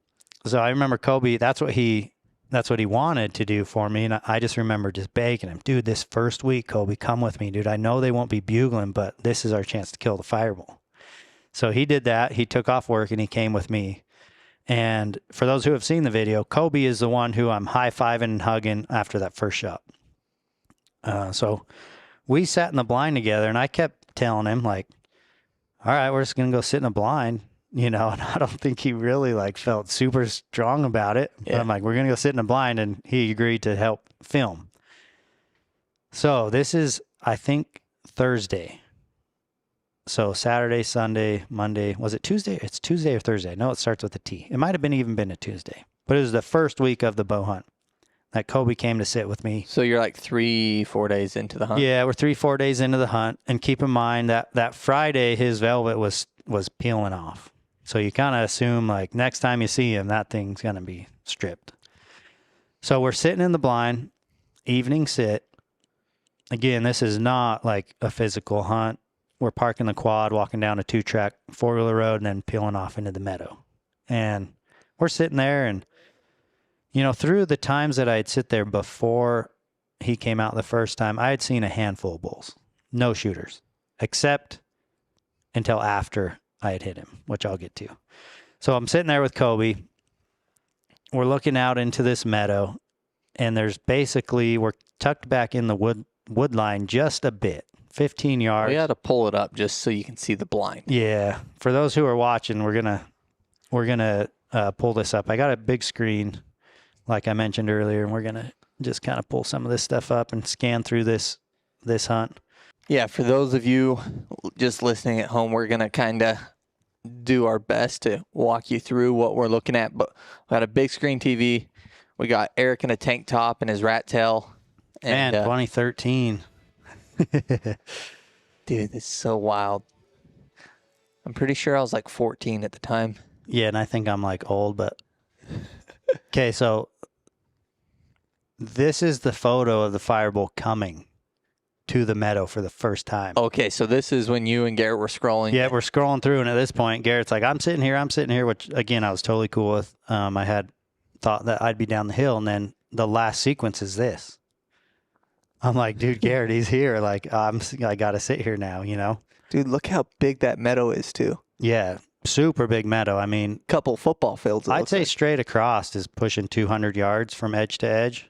So I remember Kobe, that's what he that's what he wanted to do for me. And I just remember just begging him, dude, this first week, Kobe, come with me, dude. I know they won't be bugling, but this is our chance to kill the FireBull. So he did that. He took off work and he came with me. And for those who have seen the video, Kobe is the one who I'm high-fiving and hugging after that first shot. So we sat in the blind together, and I kept telling him, like, all right, we're just going to go sit in the blind, you know, and I don't think he really, like, felt super strong about it. Yeah. But I'm like, we're going to go sit in the blind, and he agreed to help film. So this is, I think, Thursday. So Saturday, Sunday, Monday, was it Tuesday? It's Tuesday or Thursday. No, it starts with a T. It might have even been a Tuesday, but it was the first week of the bow hunt that Kobe came to sit with me. So you're like 3-4 days into the hunt? Yeah, we're 3-4 days into the hunt. And keep in mind that Friday, his velvet was peeling off. So you kind of assume, like, next time you see him, that thing's going to be stripped. So we're sitting in the blind, evening sit. Again, this is not like a physical hunt. We're parking the quad, walking down a 2-track 4-wheeler road, and then peeling off into the meadow. And we're sitting there, and, you know, through the times that I'd sit there before he came out the first time, I had seen a handful of bulls, no shooters, except until after I had hit him, which I'll get to. So I'm sitting there with Kobe. We're looking out into this meadow, and there's basically, we're tucked back in the wood line just a bit. 15 yards. We got to pull it up just so you can see the blind. Yeah. For those who are watching, we're gonna pull this up. I got a big screen, like I mentioned earlier, and we're gonna just kind of pull some of this stuff up and scan through this hunt. Yeah. For those of you just listening at home, we're gonna kind of do our best to walk you through what we're looking at. But we got a big screen TV. We got Eric in a tank top and his rat tail. And 2013. Dude, this is so wild. I'm pretty sure I was like 14 at the time. Yeah, and I think I'm like old, but okay, so this is the photo of the FireBull coming to the meadow for the first time. Okay, so this is when you and Garrett were scrolling. Yeah, we're scrolling through, and at this point, Garrett's like, I'm sitting here, which, again, I was totally cool with. I had thought that I'd be down the hill, and then the last sequence is this. I'm like, dude, Garrett, he's here. Like, I got to sit here now, you know? Dude, look how big that meadow is, too. Yeah, super big meadow. I mean, couple football fields. I'd say straight across is pushing 200 yards from edge to edge.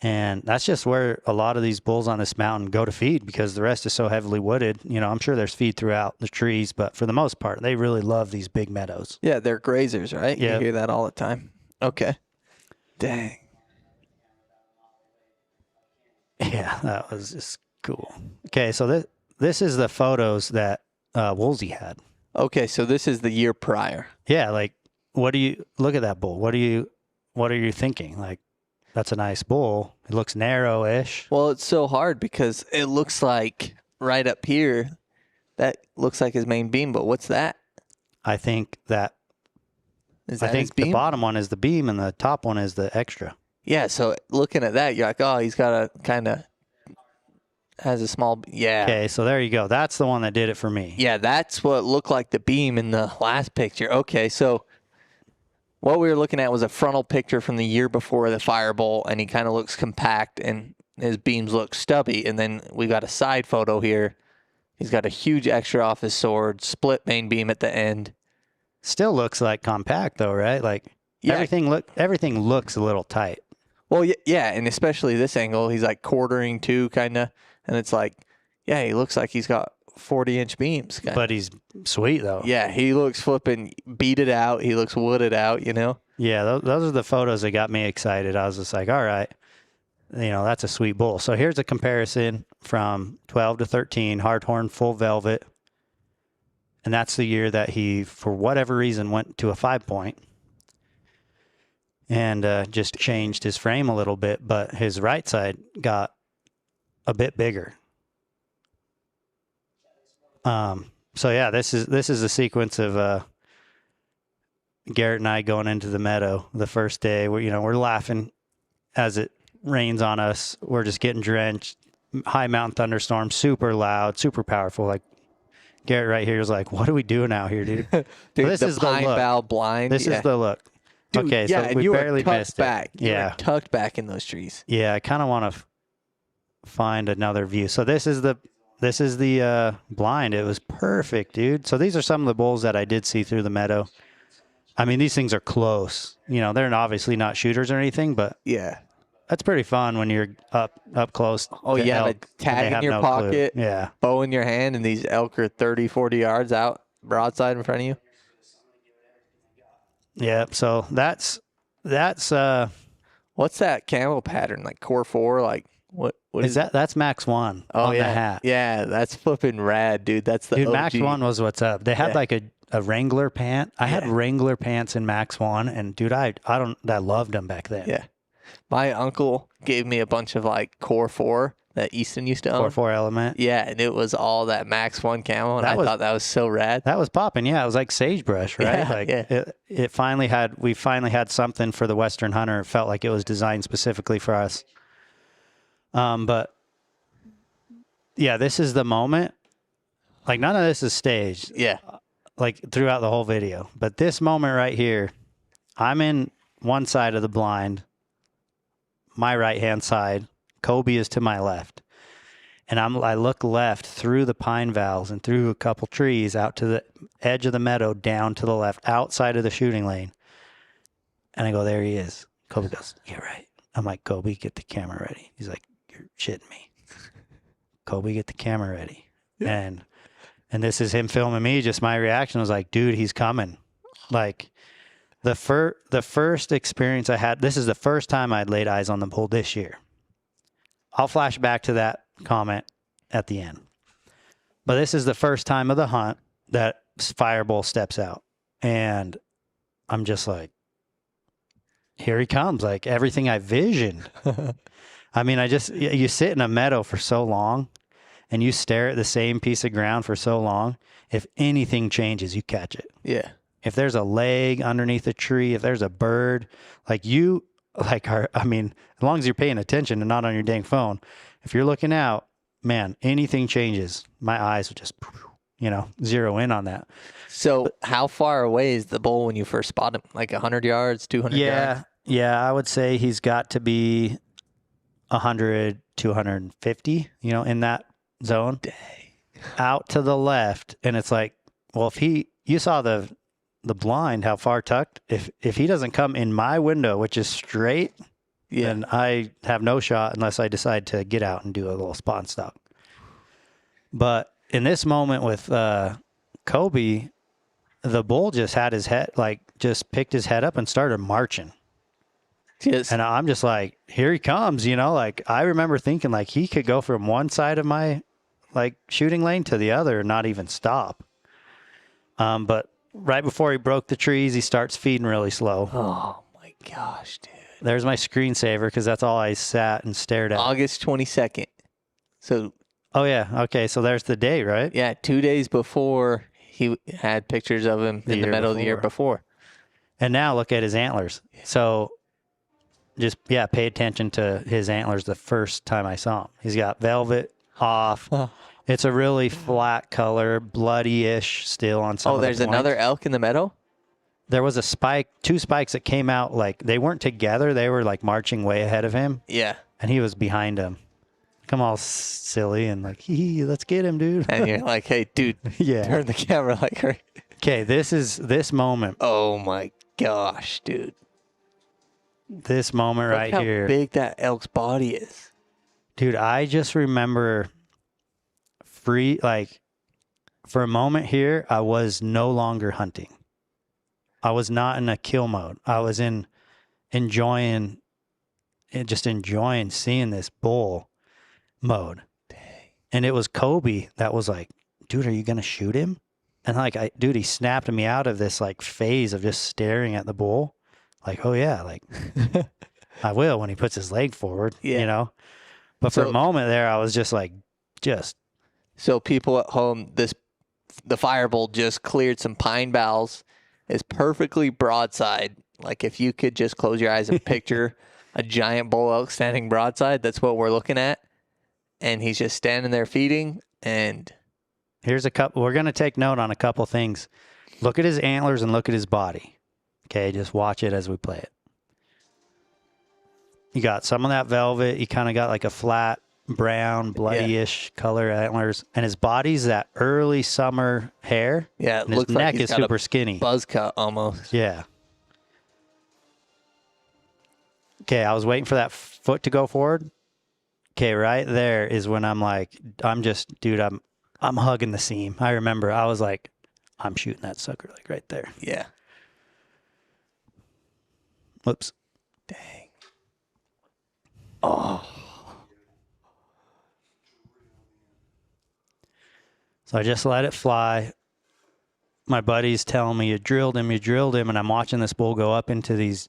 And that's just where a lot of these bulls on this mountain go to feed because the rest is so heavily wooded. You know, I'm sure there's feed throughout the trees, but for the most part, they really love these big meadows. Yeah, they're grazers, right? Yeah. You hear that all the time. Okay. Dang. Yeah, that was just cool. Okay, so this is the photos that Woolsey had. Okay, so this is the year prior. Yeah, like, look at that bull. What are you thinking? Like, that's a nice bull. It looks narrow-ish. Well, it's so hard because it looks like right up here, that looks like his main beam, but what's that? I think that Is that I think his beam? the bottom one is the beam and the top one is the extra. Yeah, so looking at that, you're like, oh, he's got a kind of has a small, yeah. Okay, so there you go. That's the one that did it for me. Yeah, that's what looked like the beam in the last picture. Okay, so what we were looking at was a frontal picture from the year before the FireBull, and he kind of looks compact, and his beams look stubby. And then we got a side photo here. He's got a huge extra off his sword, split main beam at the end. Still looks like compact though, right? Like everything looks a little tight. Well, yeah, and especially this angle, he's like quartering too, kind of, and it's like, yeah, he looks like he's got 40-inch beams. Kinda. But he's sweet though. Yeah, he looks flipping beaded out. He looks wooded out, you know? Yeah, those are the photos that got me excited. I was just like, all right, you know, that's a sweet bull. So here's a comparison from 12 to 13, hardhorn, full velvet. And that's the year that he, for whatever reason, went to a 5-point and just changed his frame a little bit, but his right side got a bit bigger. So yeah, this is a sequence of Garrett and I going into the meadow the first day. We're laughing as it rains on us. We're just getting drenched. High mountain thunderstorm, super loud, super powerful. Like Garrett right here is like, "What are we doing out here, dude?" Dude, this the is pine the look. bough blind. This is the look. Dude, Okay, yeah, so and we you were barely tucked missed back. it. You Yeah. were tucked back in those trees. Yeah, I kind of want to find another view. So this is the blind. It was perfect, dude. So these are some of the bulls that I did see through the meadow. I mean, these things are close. You know, they're obviously not shooters or anything, but Yeah. that's pretty fun when you're up close. Oh, to you have a elk and they tag in have your no clue. pocket, Yeah. bow in your hand, and these elk are 30, 40 yards out broadside in front of you. Yeah. So that's What's that camo pattern? Like core 4? Like what is that? That's Max 1 on yeah. the hat. Yeah, that's flipping rad, dude. That's the Dude, OG. Max 1 was what's up. They had like a Wrangler pant. I had Wrangler pants in Max 1, and dude, I loved them back then. Yeah. My uncle gave me a bunch of like core 4 that Easton used to own. Core 4 element. Yeah, and it was all that Max 1 camo, and I thought that was so rad. That was popping. Yeah, it was like sagebrush, right? Yeah, like yeah. we finally had something for the Western hunter. It felt like it was designed specifically for us. But yeah, this is the moment. Like none of this is staged. Yeah. Like throughout the whole video. But this moment right here, I'm in one side of the blind, my right-hand side. Kobe is to my left. And I look left through the pine boughs and through a couple trees out to the edge of the meadow, down to the left, outside of the shooting lane. And I go, there he is. Kobe goes, yeah, right. I'm like, Kobe, get the camera ready. He's like, you're shitting me. Kobe, get the camera ready. And this is him filming me. Just my reaction was like, dude, he's coming. Like the first experience I had, this is the first time I'd laid eyes on the bull this year. I'll flash back to that comment at the end. But this is the first time of the hunt that FireBull steps out. And I'm just like, here he comes. Like everything I visioned. I mean, you sit in a meadow for so long and you stare at the same piece of ground for so long. If anything changes, you catch it. Yeah. If there's a leg underneath a tree, if there's a bird, as long as you're paying attention and not on your dang phone, if you're looking out, man, anything changes. My eyes would just, zero in on that. So how far away is the bull when you first spot him? Like 100 yards, 200 yards? Yeah, I would say he's got to be 100, 250, in that zone. Dang. Out to the left, and it's like, well, you saw the blind, how far tucked. If he doesn't come in my window, which is straight, then I have no shot unless I decide to get out and do a little spot and stop. But in this moment with Kobe, the bull just had his head, just picked his head up and started marching. Yes. And I'm just like, here he comes, I remember thinking like he could go from one side of my shooting lane to the other and not even stop. But right before he broke the trees, he starts feeding really slow. Oh my gosh, dude. There's my screensaver because that's all I sat and stared at. August 22nd. So. Oh, yeah. Okay. So there's the day, right? Yeah. 2 days before he had pictures of him in the meadow the year before. And now look at his antlers. So just, pay attention to his antlers the first time I saw him. He's got velvet off. It's a really flat color, bloody-ish still on some of the points. There's another elk in the meadow? There was a spike, 2 spikes that came out, they weren't together. They were marching way ahead of him. Yeah. And he was behind him. Come all silly and let's get him, dude. And you're like, hey, dude, turn the camera right. Okay, this moment. Oh my gosh, dude. This moment right here. Look how big that elk's body is. Dude, I just remember for a moment here, I was no longer hunting. I was not in a kill mode. I was enjoying seeing this bull mode. Dang. And it was Kobe that was like, dude, are you going to shoot him? And he snapped me out of this phase of just staring at the bull. Oh yeah, I will when he puts his leg forward, But for a moment there, I was just So people at home, the FireBull just cleared some pine boughs. It's perfectly broadside. If you could just close your eyes and picture a giant bull elk standing broadside, that's what we're looking at. And he's just standing there feeding. And here's a couple. We're going to take note on a couple things. Look at his antlers and look at his body. Okay, just watch it as we play it. You got some of that velvet. You kind of got like a flat brown, bloody-ish color antlers. And his body's that early summer hair. Yeah, it and his looks like neck he's is got super a skinny. buzz cut almost. Yeah. Okay, I was waiting for that foot to go forward. Okay, right there is when I'm like, dude, I'm hugging the seam. I remember I was like, I'm shooting that sucker like right there. Yeah. Whoops. Dang. Oh. So I just let it fly. My buddy's telling me, you drilled him, and I'm watching this bull go up into these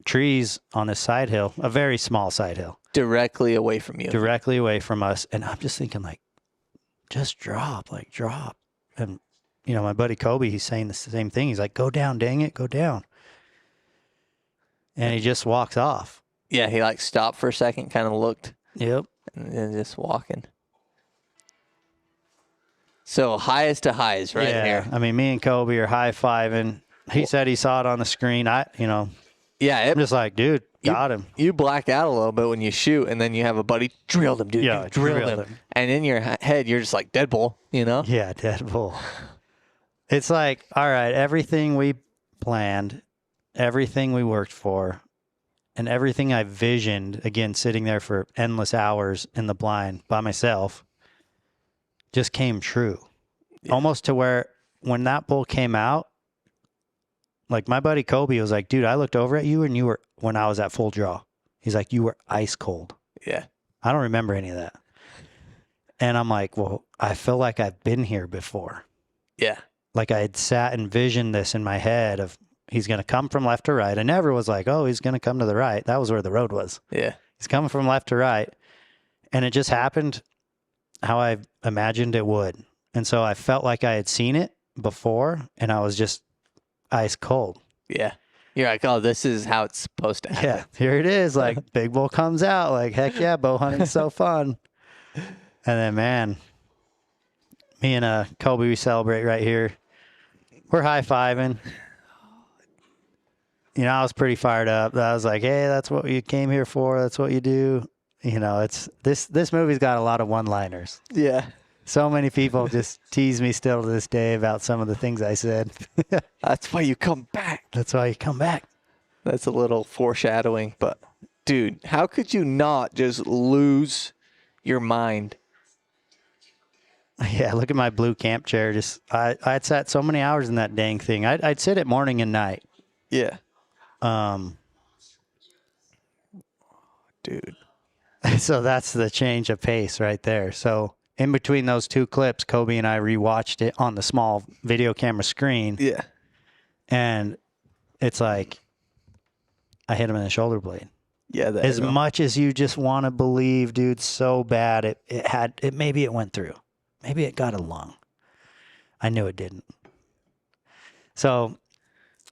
trees on this side hill, a very small side hill. Directly away from you. Directly away from us. And I'm just thinking, like, just drop. And, you know, my buddy Kobe, he's saying the same thing. He's like, go down, dang it, go down. And he just walks off. Yeah, he like stopped for a second, kind of looked. Yep. And then just walking. So highest to highs right here. I mean, me and Kobe are high-fiving. He said he saw it on the screen. I'm just like, dude, got him. You black out a little bit when you shoot, and then you have a buddy, drilled him, dude. Yeah, you drilled him. And in your head, you're just like, dead bull, you know? Yeah, dead bull. It's like, all right, everything we planned, everything we worked for, and everything I visioned, again, sitting there for endless hours in the blind by myself, just came true. Yeah. Almost to where when that bull came out, like my buddy Kobe was like, dude, I looked over at you and you were, when I was at full draw, he's like, you were ice cold. Yeah. I don't remember any of that. And I'm like, well, I feel like I've been here before. Yeah. Like I had sat and visioned this in my head of he's going to come from left to right. I never was like, oh, he's going to come to the right. That was where the road was. Yeah. He's coming from left to right. And it just happened how I imagined it would. And so I felt like I had seen it before and I was just ice cold. Yeah. You're like, oh, this is how it's supposed to happen. Yeah. Here it is. Like big bull comes out. Like, heck yeah, bow hunting's so fun. And then, man, me and Kobe, we celebrate right here. We're high-fiving. You know, I was pretty fired up. I was like, hey, that's what you came here for. That's what you do. You know, it's this movie's got a lot of one-liners. Yeah. So many people just tease me still to this day about some of the things I said. That's why you come back. That's why you come back. That's a little foreshadowing, but dude, how could you not just lose your mind? Yeah, look at my blue camp chair. Just I'd sat so many hours in that dang thing. I'd sit it morning and night. Yeah. Dude. So that's the change of pace right there. So in between those two clips, Kobe and I rewatched it on the small video camera screen. Yeah. And it's like I hit him in the shoulder blade. Yeah. As much as you just want to believe, dude, so bad it maybe it went through. Maybe it got a lung. I knew it didn't. So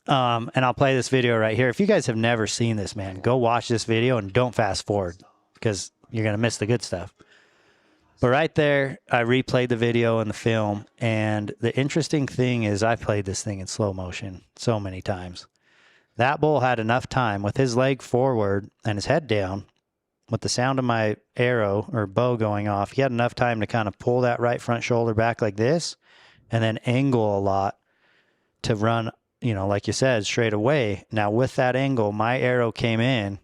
and I'll play this video right here. If you guys have never seen this, man, go watch this video and don't fast forward because you're going to miss the good stuff. But right there, I replayed the video and the film. And the interesting thing is I played this thing in slow motion so many times. That bull had enough time with his leg forward and his head down with the sound of my arrow or bow going off. He had enough time to kind of pull that right front shoulder back like this and then angle a lot to run, you know, like you said, straight away. Now with that angle, my arrow came in,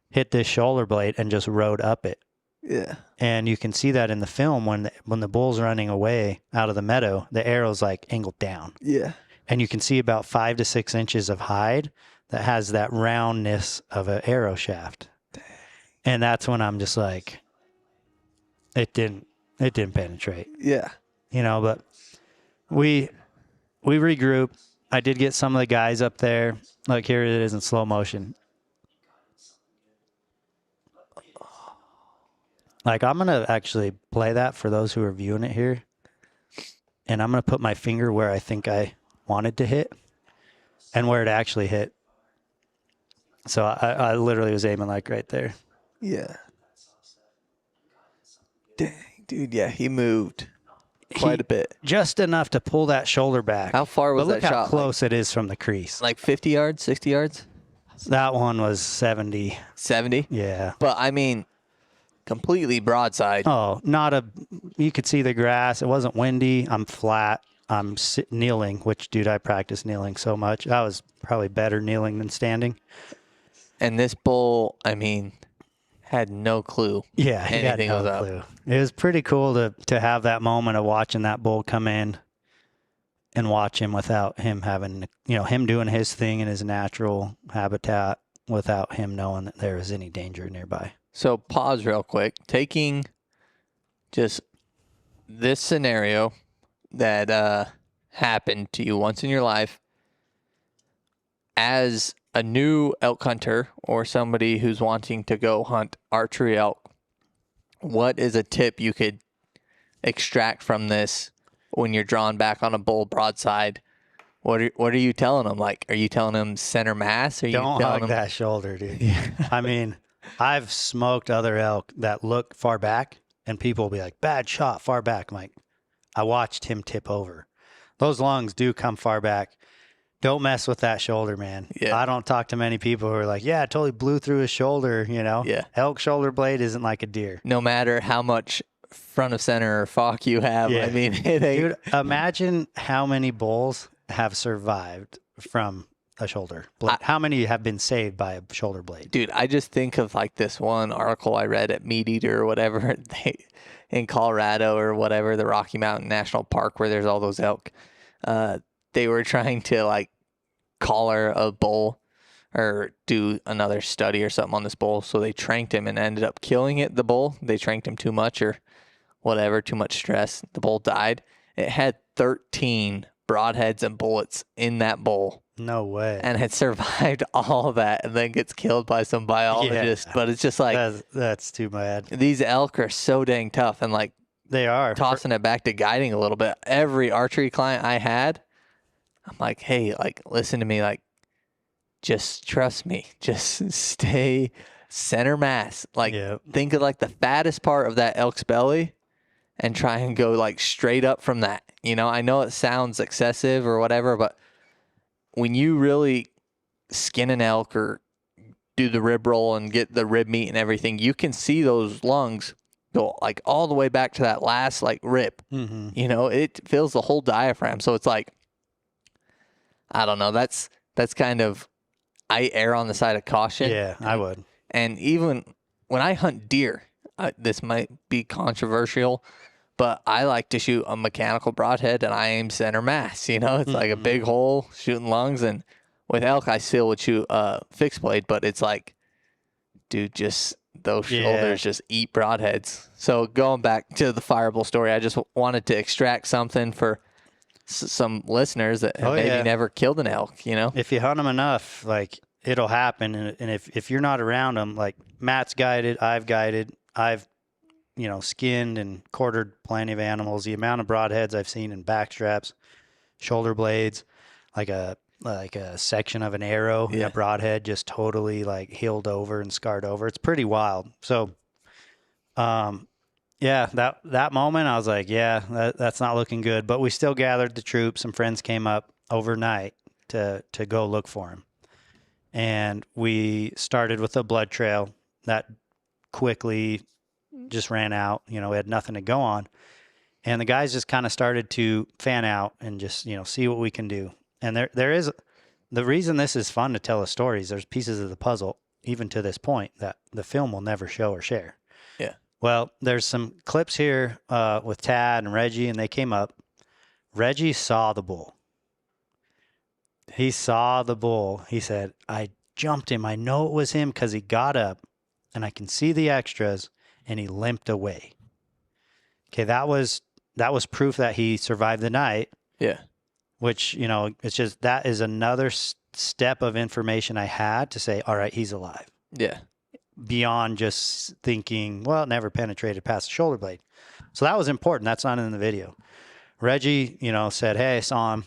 hit this shoulder blade and just rode up it. Yeah. And you can see that in the film when the bull's running away out of the meadow, the arrow's like angled down. Yeah. And you can see about 5 to 6 inches of hide that has that roundness of an arrow shaft. Dang. And that's when I'm just like, it didn't penetrate. Yeah. You know, but we regrouped. I did get some of the guys up there. Like here it is in slow motion. Like I'm going to actually play that for those who are viewing it here. And I'm going to put my finger where I think I wanted to hit and where it actually hit. So I literally was aiming like right there. Yeah. Dang, dude. Yeah, he moved. quite a bit. Just enough to pull that shoulder back. How far was but look that how shot? close it is from the crease. Like 50 yards, 60 yards? That one was 70. 70? Yeah. But, I mean, completely broadside. Oh, you could see the grass. It wasn't windy. I'm flat. I'm kneeling, which, dude, I practice kneeling so much. I was probably better kneeling than standing. And this bull, I mean, had no clue. Yeah, he had no clue. It was pretty cool to have that moment of watching that bull come in and watch him without him having, him doing his thing in his natural habitat without him knowing that there was any danger nearby. So pause real quick. Taking just this scenario that happened to you once in your life as a new elk hunter or somebody who's wanting to go hunt archery elk, what is a tip you could extract from this when you're drawn back on a bull broadside? What are you telling them? Like, are you telling them center mass? Or Don't you hug them... that shoulder, dude. I mean, I've smoked other elk that look far back, and people will be like, bad shot, far back. I'm like, I watched him tip over. Those lungs do come far back. Don't mess with that shoulder, man. Yeah. I don't talk to many people who are like, yeah, I totally blew through his shoulder, Yeah. Elk shoulder blade isn't like a deer. No matter how much front of center or falk you have, Yeah. I mean, it ain't... Dude, imagine how many bulls have survived from a shoulder blade. How many have been saved by a shoulder blade? Dude, I just think of like this one article I read at Meat Eater or whatever in Colorado or whatever, the Rocky Mountain National Park where there's all those elk. They were trying to like collar a bull or do another study or something on this bull. So they tranked him and ended up killing it, the bull. They tranked him too much or whatever, too much stress. The bull died. It had 13 broadheads and bullets in that bull. No way. And had survived all of that and then gets killed by some biologist. Yeah. But it's just like... That's too bad. These elk are so dang tough. And like... They are. Tossing it back to guiding a little bit. Every archery client I had, I'm like, hey, like, listen to me. Like, just trust me. Just stay center mass. Like, think of like the fattest part of that elk's belly and try and go like straight up from that. I know it sounds excessive or whatever, but when you really skin an elk or do the rib roll and get the rib meat and everything, you can see those lungs go like all the way back to that last like rib. Mm-hmm. It fills the whole diaphragm. So it's like, I don't know. That's kind of, I err on the side of caution. Yeah, I would. And even when I hunt deer, this might be controversial, but I like to shoot a mechanical broadhead and I aim center mass. It's like a big hole shooting lungs. And with elk, I still would shoot a fixed blade, but it's like, dude, just those shoulders just eat broadheads. So going back to the FireBull story, I just wanted to extract something for some listeners that have maybe never killed an elk. If you hunt them enough, like it'll happen. And if you're not around them, like Matt's guided, I've skinned and quartered plenty of animals. The amount of broadheads I've seen in backstraps, shoulder blades, like a section of an arrow, a broadhead just totally like healed over and scarred over. It's pretty wild. So, that moment I was like, that's not looking good. But we still gathered the troops. Some friends came up overnight to go look for him, and we started with a blood trail that quickly just ran out. We had nothing to go on, and the guys just kind of started to fan out and just see what we can do. And there is the reason this is fun to tell the stories. There's pieces of the puzzle even to this point that the film will never show or share. Yeah. Well, there's some clips here with Tad and Reggie, and they came up. Reggie saw the bull. He saw the bull. He said, I jumped him. I know it was him because he got up, and I can see the extras, and he limped away. Okay, that was proof that he survived the night. Yeah. Which, it's just, that is another step of information I had to say, all right, he's alive. Yeah. Beyond just thinking, well, it never penetrated past the shoulder blade. So that was important. That's not in the video. Reggie, said, hey, I saw him.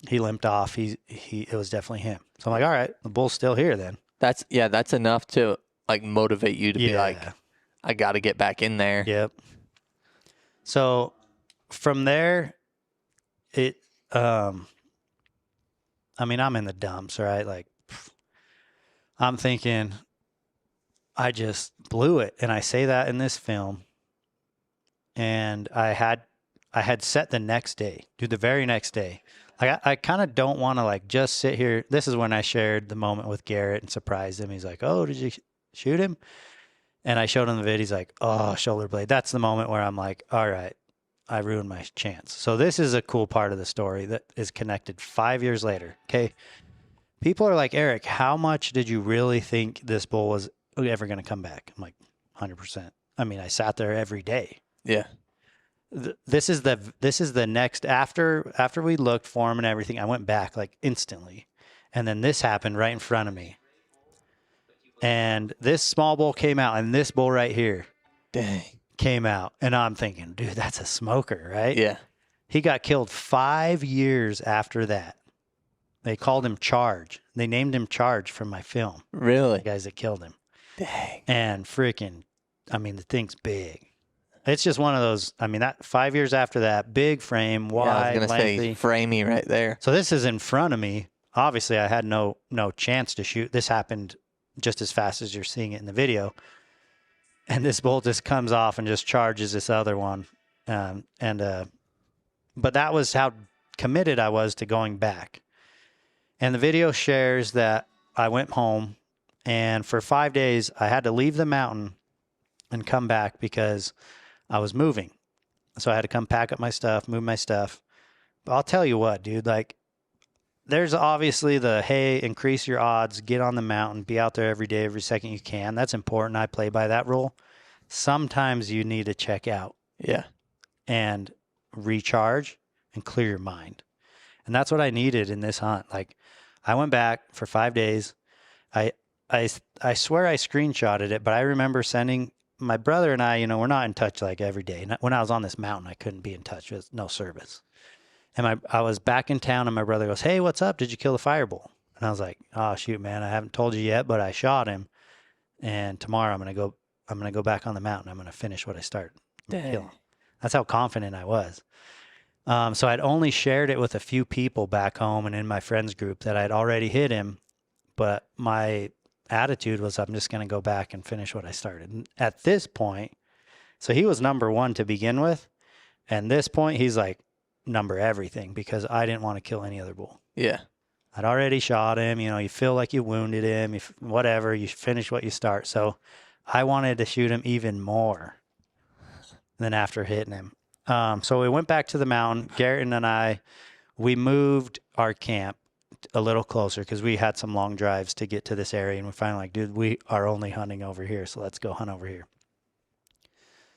He limped off. It was definitely him. So I'm like, all right, the bull's still here then. That's enough to like motivate you to be like, I got to get back in there. Yep. So from there, I mean, I'm in the dumps, right? Like, I'm thinking, I just blew it. And I say that in this film. And I had set the next day, dude, the very next day. Like, I kind of don't want to like just sit here. This is when I shared the moment with Garrett and surprised him. He's like, "Oh, did you shoot him?" And I showed him the vid. He's like, "Oh, shoulder blade." That's the moment where I'm like, all right, I ruined my chance. So this is a cool part of the story that is connected 5 years later. Okay. People are like, "Eric, how much did you really think this bull was ever going to come back?" I'm like, 100%. I mean, I sat there every day. Yeah. This is the next, after we looked for him and everything, I went back like instantly. And then this happened right in front of me. And this small bull came out, and this bull right here came out. And I'm thinking, dude, that's a smoker, right? Yeah. He got killed 5 years after that. They called him Charge. They named him Charge from my film. Really? The guys that killed him. Dang. And freaking, I mean, the thing's big. It's just one of those, I mean, that 5 years after that, big frame, wide, I was going to lengthy. say framey right there. So this is in front of me. Obviously, I had no chance to shoot. This happened just as fast as you're seeing it in the video. And this bull just comes off and just charges this other one. But that was how committed I was to going back. And the video shares that I went home, and for 5 days, I had to leave the mountain and come back because I was moving. So I had to come pack up my stuff, move my stuff. But I'll tell you what, dude, like, there's obviously the, hey, increase your odds, get on the mountain, be out there every day, every second you can. That's important. I play by that rule. Sometimes you need to check out. Yeah. And recharge and clear your mind. And that's what I needed in this hunt. Like, I went back for 5 days. I swear I screenshotted it, but I remember sending my brother and I, you know, we're not in touch like every day. When I was on this mountain, I couldn't be in touch with no service. And I was back in town, and my brother goes, "Hey, what's up? Did you kill the FireBull?" And I was like, "Oh shoot, man, I haven't told you yet, but I shot him. And tomorrow I'm gonna go back on the mountain. I'm gonna finish what I started. Kill him." That's how confident I was. So I'd only shared it with a few people back home and in my friends group that I'd already hit him, but my attitude was, I'm just going to go back and finish what I started. And at this point, so he was number one to begin with. And this point, he's like number everything, because I didn't want to kill any other bull. Yeah. I'd already shot him. You know, you feel like you wounded him, whatever, you finish what you start. So I wanted to shoot him even more than after hitting him. So we went back to the mountain. Garrett and I, we moved our camp a little closer because we had some long drives to get to this area. And we're finally like, dude, we are only hunting over here. So let's go hunt over here.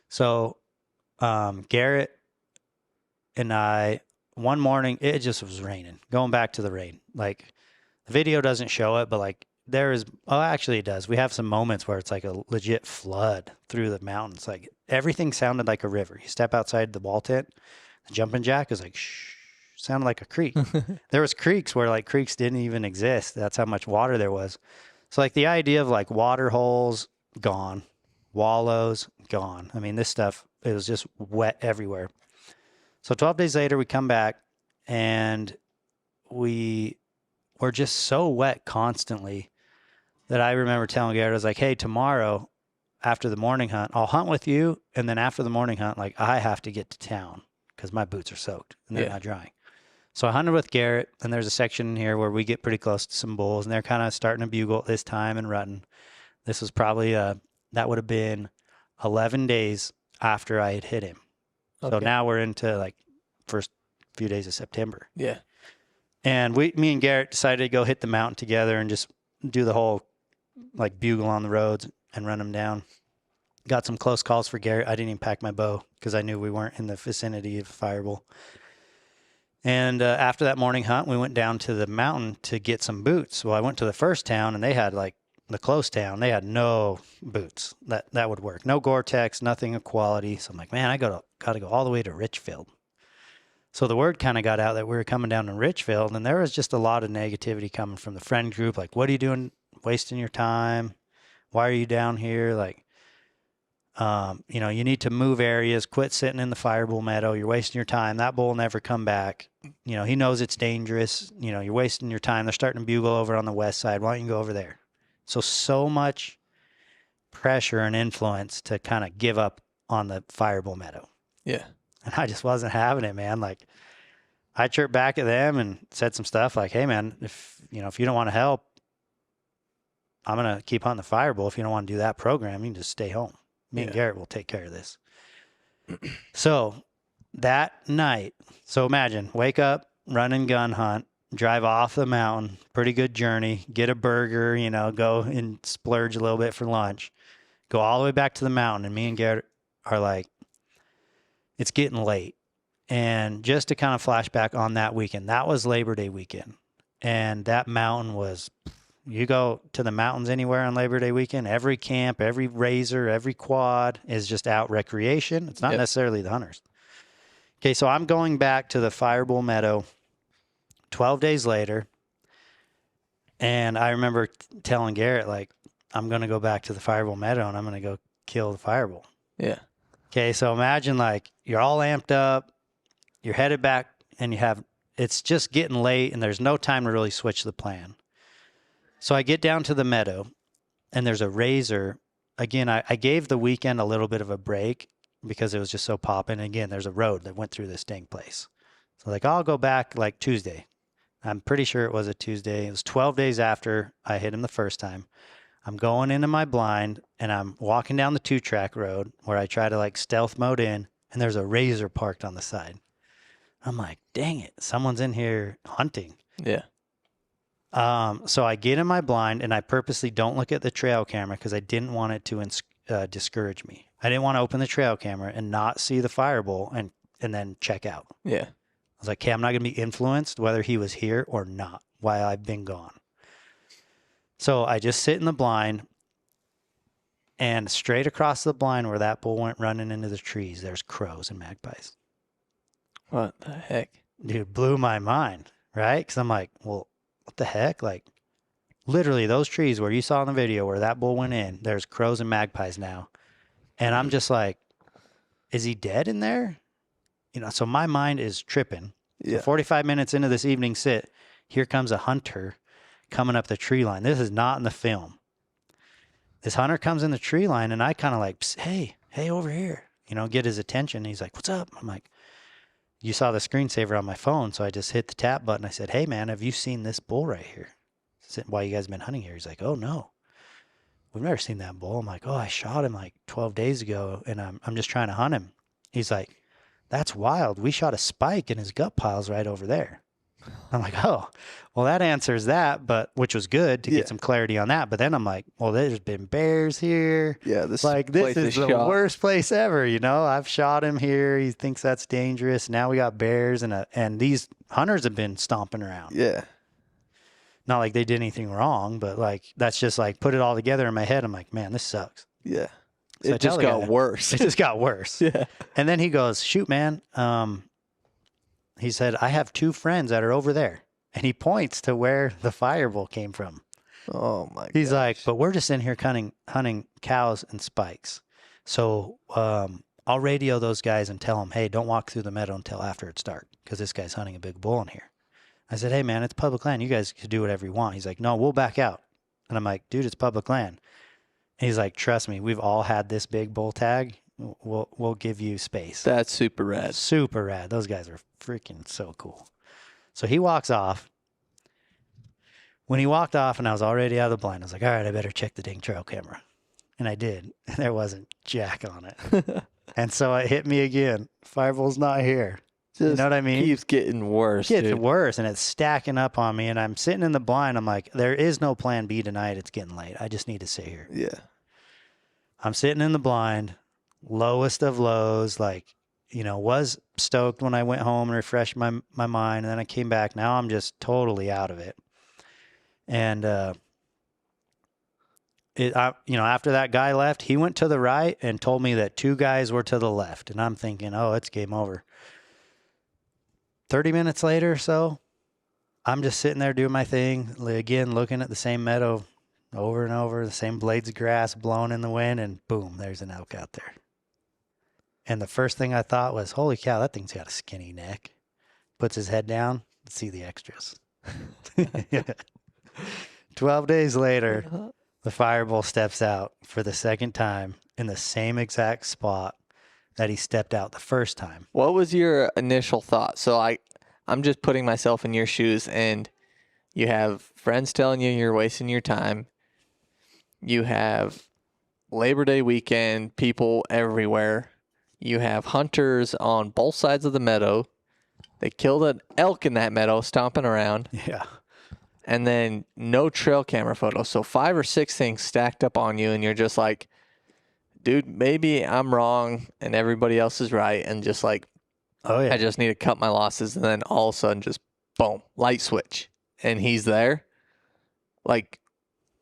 So Garrett and I, one morning, it just was raining, going back to the rain. Like, the video doesn't show it, but like actually it does. We have some moments where it's like a legit flood through the mountains. Like, everything sounded like a river. You step outside the wall tent, the jumping jack is like, shh, sounded like a creek. There was creeks where like creeks didn't even exist. That's how much water there was. So like the idea of like water holes, gone. Wallows, gone. I mean, this stuff, it was just wet everywhere. So 12 days later, we come back, and we were just so wet constantly that I remember telling Garrett, I was like, "Hey, tomorrow after the morning hunt, I'll hunt with you. And then after the morning hunt, like, I have to get to town because my boots are soaked and they're not drying." So I hunted with Garrett, and there's a section in here where we get pretty close to some bulls, and they're kind of starting to bugle at this time and rutting. This was probably, that would have been 11 days after I had hit him. Okay. So now we're into like first few days of September. Yeah. And me and Garrett decided to go hit the mountain together and just do the whole like bugle on the roads and run them down. Got some close calls for Garrett. I didn't even pack my bow because I knew we weren't in the vicinity of FireBull. And after that morning hunt, we went down to the mountain to get some boots. Well, I went to the first town, and they had like the close town. They had no boots that would work. No Gore-Tex, nothing of quality. So I'm like, man, I got to go all the way to Richfield. So the word kind of got out that we were coming down to Richfield, and there was just a lot of negativity coming from the friend group. Like, what are you doing, wasting your time? Why are you down here? Like, You need to move areas, quit sitting in the FireBull meadow. You're wasting your time. That bull will never come back. He knows it's dangerous. You're wasting your time. They're starting to bugle over on the west side. Why don't you go over there? So much pressure and influence to kind of give up on the FireBull meadow. Yeah. And I just wasn't having it, man. Like, I chirped back at them and said some stuff like, hey, man, if you don't want to help, I'm going to keep hunting the FireBull. If you don't want to do that program, you can just stay home. Me and Garrett will take care of this. So that night, imagine, wake up, run and gun hunt, drive off the mountain, pretty good journey, get a burger, go and splurge a little bit for lunch, go all the way back to the mountain. And me and Garrett are like, it's getting late. And just to kind of flash back on that weekend, that was Labor Day weekend. And that mountain was, you go to the mountains anywhere on Labor Day weekend, every camp, every razor, every quad is just out recreation. It's not necessarily the hunters. Okay, so I'm going back to the FireBull meadow 12 days later. And I remember telling Garrett, like, I'm going to go back to the FireBull meadow and I'm going to go kill the FireBull. Yeah. Okay, so imagine, like, you're all amped up, you're headed back, and it's just getting late, and there's no time to really switch the plan. So I get down to the meadow, and there's a razor. Again, I gave the weekend a little bit of a break because it was just so popping. And again, there's a road that went through this dang place. So, like, I'll go back, like, Tuesday. I'm pretty sure it was a Tuesday. It was 12 days after I hit him the first time. I'm going into my blind, and I'm walking down the 2-track road where I try to, like, stealth mode in, and there's a razor parked on the side. I'm like, dang it, someone's in here hunting. Yeah. So I get in my blind, and I purposely don't look at the trail camera because I didn't want it to discourage me. I didn't want to open the trail camera and not see the FireBull and then check out. Yeah. I was like, okay, I'm not going to be influenced whether he was here or not while I've been gone. So I just sit in the blind, and straight across the blind where that bull went running into the trees, there's crows and magpies. What the heck? Dude, blew my mind, right? Because I'm like, well, what the heck? Like, literally those trees where you saw in the video where that bull went in, there's crows and magpies now. And I'm just like, is he dead in there? So my mind is tripping. Yeah. So 45 minutes into this evening sit, here comes a hunter coming up the tree line. This is not in the film. This hunter comes in the tree line, and I kind of like, hey, over here, get his attention. He's like, what's up? I'm like, you saw the screensaver on my phone, so I just hit the tap button. I said, hey, man, have you seen this bull right here? Why you guys been hunting here? He's like, oh, no. We've never seen that bull. I'm like, oh, I shot him like 12 days ago, and I'm just trying to hunt him. He's like, that's wild. We shot a spike, and his gut pile's right over there. I'm like, oh, well, that answers that, which was good to get some clarity on that. But then I'm like, well, there's been bears here. Yeah, this is the worst place ever. I've shot him here. He thinks that's dangerous. Now we got bears, and these hunters have been stomping around. Yeah. Not like they did anything wrong, but like that's just like put it all together in my head. I'm like, man, this sucks. Yeah. So it just got worse. It just got worse. Yeah. And then he goes, shoot, man. He said, I have 2 friends that are over there. And he points to where the FireBull came from. Oh, my God. He's like, but we're just in here hunting cows and spikes. So I'll radio those guys and tell them, hey, don't walk through the meadow until after it's dark because this guy's hunting a big bull in here. I said, hey, man, it's public land. You guys can do whatever you want. He's like, no, we'll back out. And I'm like, dude, it's public land. And he's like, trust me, we've all had this big bull tag. We'll give you space. That's super rad. Super rad. Those guys are freaking so cool. So he walks off. When he walked off and I was already out of the blind, I was like, all right, I better check the dang trail camera. And I did. And there wasn't jack on it. And so it hit me again. FireBull's not here. Just you know what I mean? Keeps getting worse. It gets worse, and it's stacking up on me. And I'm sitting in the blind. I'm like, there is no plan B tonight. It's getting late. I just need to sit here. Yeah. I'm sitting in the blind, lowest of lows, like, was stoked when I went home and refreshed my mind. And then I came back. Now I'm just totally out of it. And, after that guy left, he went to the right and told me that 2 guys were to the left. And I'm thinking, oh, it's game over. 30 minutes later or so, I'm just sitting there doing my thing, again, looking at the same meadow, over and over, the same blades of grass blowing in the wind, and boom, there's an elk out there. And the first thing I thought was, holy cow, that thing's got a skinny neck. Puts his head down, see the extras. 12 days later, the FireBull steps out for the second time in the same exact spot that he stepped out the first time. What was your initial thought? So I'm just putting myself in your shoes, and you have friends telling you you're wasting your time. You have Labor Day weekend, people everywhere. You have hunters on both sides of the meadow. They killed an elk in that meadow, stomping around. Yeah. And then no trail camera photos. So 5 or 6 things stacked up on you, and you're just like, dude, maybe I'm wrong and everybody else is right. And just like, Oh, yeah. I just need to cut my losses. And then all of a sudden, just boom, light switch. And he's there, like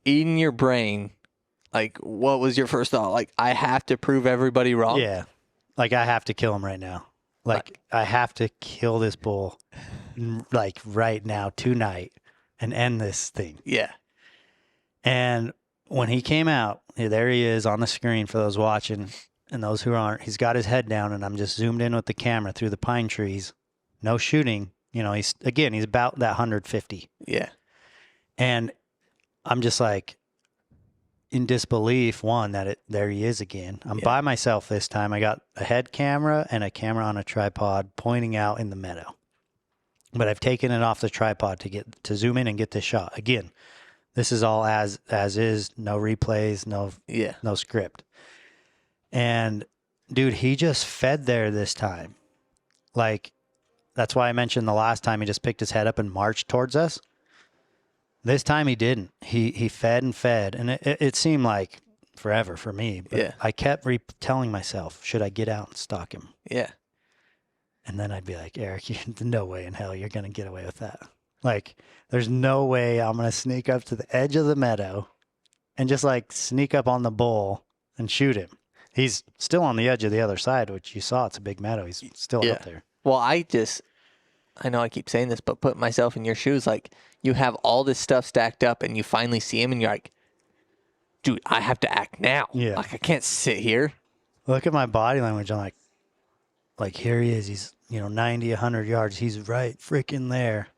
eating your brain. Like, what was your first thought? Like, I have to prove everybody wrong. Yeah. Like, I have to kill him right now. Like, I have to kill this bull, like, right now, tonight, and end this thing. Yeah. And when he came out, there he is on the screen for those watching and those who aren't. He's got his head down, and I'm just zoomed in with the camera through the pine trees. No shooting. You know, he's about that 150. Yeah. And I'm just like in disbelief, one, that there he is again. I'm by myself this time. I got a head camera and a camera on a tripod pointing out in the meadow. But I've taken it off the tripod to zoom in and get this shot. Again, this is all as is, no replays, no script. And dude, he just fed there this time. Like, that's why I mentioned the last time he just picked his head up and marched towards us. This time he didn't. He fed and fed, and it seemed like forever for me. But I kept telling myself, should I get out and stalk him? Yeah. And then I'd be like, Eric, no way in hell you're going to get away with that. Like, there's no way I'm going to sneak up to the edge of the meadow and just like sneak up on the bull and shoot him. He's still on the edge of the other side, which you saw. It's a big meadow. He's still up there. Well, I know I keep saying this, but put myself in your shoes. Like, you have all this stuff stacked up and you finally see him and you're like, dude, I have to act now. Yeah. Like, I can't sit here. Look at my body language. I'm like here he is. He's, 90, 100 yards. He's right freaking there.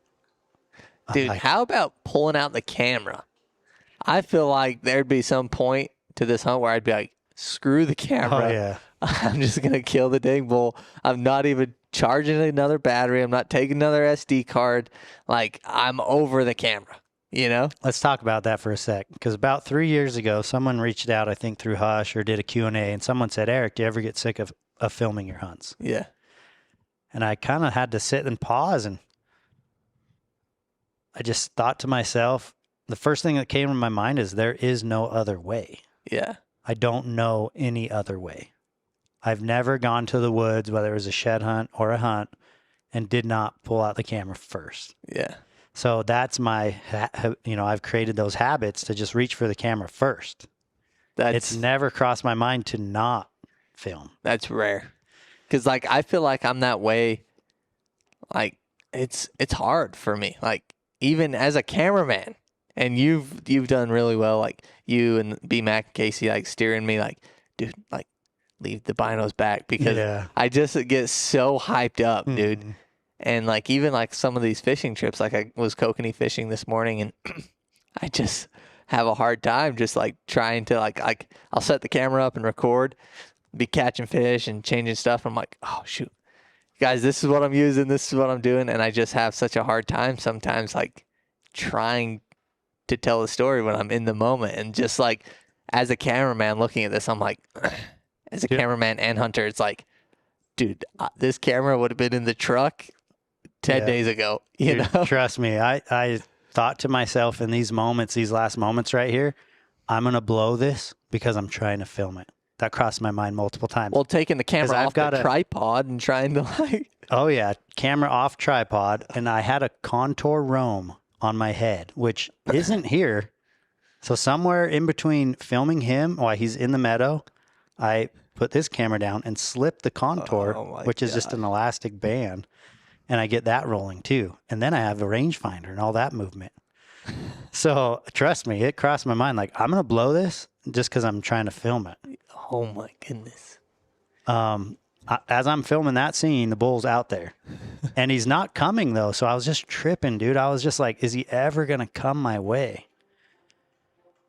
Dude, how about pulling out the camera? I feel like there'd be some point to this hunt where I'd be like, screw the camera. Oh, yeah. I'm just going to kill the dang bull. I'm not even charging another battery. I'm not taking another SD card. Like, I'm over the camera, Let's talk about that for a sec. Because about 3 years ago, someone reached out, I think through Hush or did a Q&A, and someone said, Eric, do you ever get sick of filming your hunts? Yeah. And I kind of had to sit and pause, and I just thought to myself, the first thing that came to my mind is there is no other way. Yeah. I don't know any other way. I've never gone to the woods, whether it was a shed hunt or a hunt, and did not pull out the camera first. Yeah. So that's my, I've created those habits to just reach for the camera first. It's never crossed my mind to not film. That's rare. Because, like, I feel like I'm that way. Like, it's hard for me. Like, even as a cameraman, and you've done really well. Like, you and B Mac and Casey, like, steering me, like, dude, like, leave the binos back, because I just get so hyped up, dude. And like, even like some of these fishing trips, like I was kokanee fishing this morning, and I just have a hard time just like trying to like I'll set the camera up and record, be catching fish and changing stuff. I'm like, oh shoot, guys, this is what I'm using, this is what I'm doing, and I just have such a hard time sometimes like trying to tell the story when I'm in the moment. And just like as a cameraman looking at this, I'm like, as a cameraman and hunter, it's like, dude, this camera would have been in the truck 10 days ago, you know? Trust me. I thought to myself in these moments, these last moments right here, I'm going to blow this because I'm trying to film it. That crossed my mind multiple times. Well, taking the camera off the tripod and trying to like... Oh, yeah. Camera off tripod. And I had a contour roam on my head, which isn't here. So somewhere in between filming him while he's in the meadow, I put this camera down and slip the contour, which is just an elastic band. And I get that rolling too. And then I have a rangefinder and all that movement. So trust me, it crossed my mind. Like, I'm going to blow this just because I'm trying to film it. Oh my goodness. As I'm filming that scene, the bull's out there and he's not coming though. So I was just tripping, dude. I was just like, is he ever going to come my way?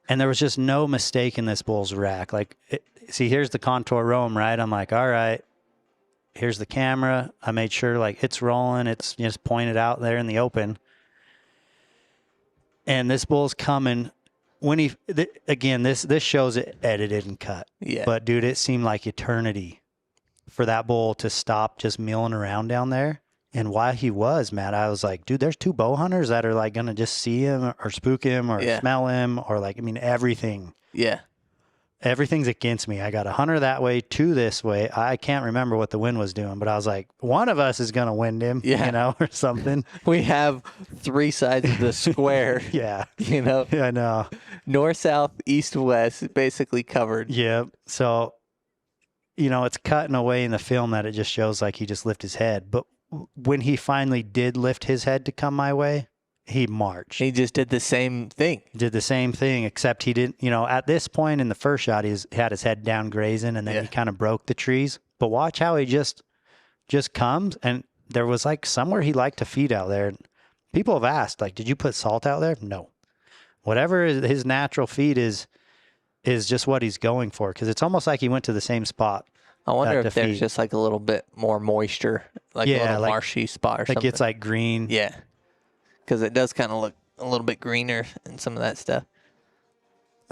And there was just no mistake in this bull's rack. Like, see, here's the contour roam, right? I'm like, all right, here's the camera. I made sure like it's rolling. It's just pointed out there in the open. And this bull's coming when again, this shows it edited and cut. Yeah. But dude, it seemed like eternity for that bull to stop just milling around down there. And while he was, Matt, I was like, dude, there's 2 bow hunters that are like going to just see him or spook him or smell him or like, I mean, everything. Yeah. Everything's against me. I got a hunter that way, 2 this way. I can't remember what the wind was doing, but I was like, one of us is going to wind him, you know, or something. We have 3 sides of the square. Yeah. You know? Yeah, I know. North, south, east, west, basically covered. Yeah. So, you know, it's cutting away in the film that it just shows like he just lifted his head. But when he finally did lift his head to come my way, he marched. He just did the same thing. Did the same thing, except he didn't, you know, at this point in the first shot, he had his head down grazing and then he kind of broke the trees. But watch how he just comes. And there was like somewhere he liked to feed out there. People have asked, like, did you put salt out there? No. Whatever his natural feed is just what he's going for. Because it's almost like he went to the same spot. I wonder if there's just like a little bit more moisture, like a little marshy spot or something. Like it's like green. Yeah. Because it does kind of look a little bit greener and some of that stuff.